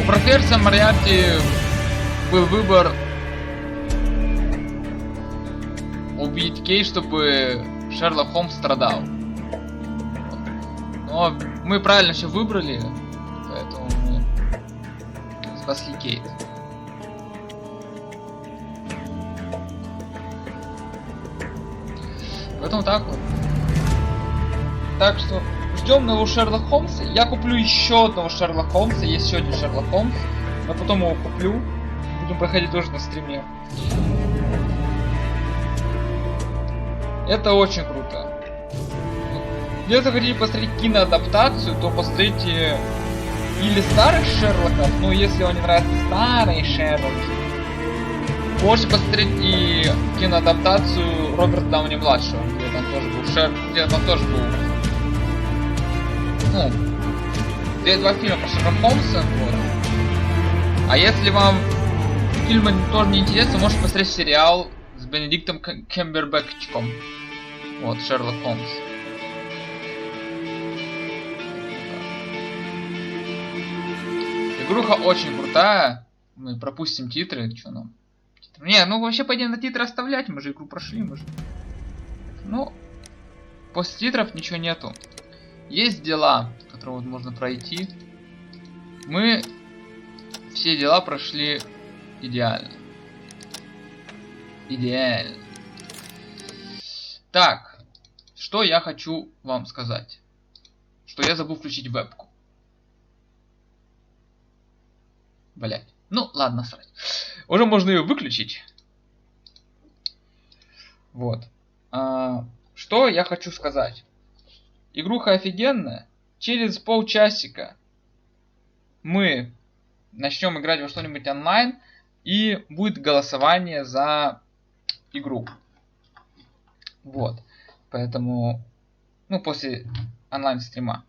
У профессора Мориарти был выбор убить Кейт, чтобы Шерлок Холмс страдал. Но мы правильно все выбрали, поэтому мы спасли Кейт. Поэтому так вот. Так что ждем нового Шерлока Холмса. Я куплю еще одного Шерлока Холмса. Есть еще один Шерлок Холмс. Но потом его куплю. Будем проходить тоже на стриме. Это очень круто. Если хотите посмотреть киноадаптацию, то посмотрите или старых Шерлоков, ну если вам не нравятся старые Шерлоки, можете посмотреть и киноадаптацию Роберта Дауни младшего, где там тоже был где там тоже был, ну, где 2 фильма про Шерлока Холмса, вот. А если вам фильмы тоже не интересны, можете посмотреть сериал с Бенедиктом Камбербэтчем. Вот, Шерлок Холмс. Игруха очень крутая. Мы пропустим титры. Что нам? Не, ну вообще пойдем на титры оставлять. Мы же игру прошли, мы же. Ну, после титров ничего нету. Есть дела, которые вот можно пройти. Мы все дела прошли идеально. Идеально. Так, что я хочу вам сказать. Что я забыл включить вебку. Блять. Ну, ладно, срать. Уже можно ее выключить. Вот. Что я хочу сказать. Игруха офигенная. Через полчасика мы начнем играть во что-нибудь онлайн. И будет голосование за игру. Вот. Поэтому, ну, после онлайн стрима.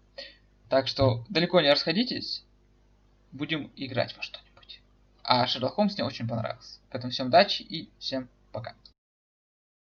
Так что далеко не расходитесь. Будем играть во что-нибудь. А Шерлок Холмс мне очень понравился. Поэтому всем удачи и всем пока.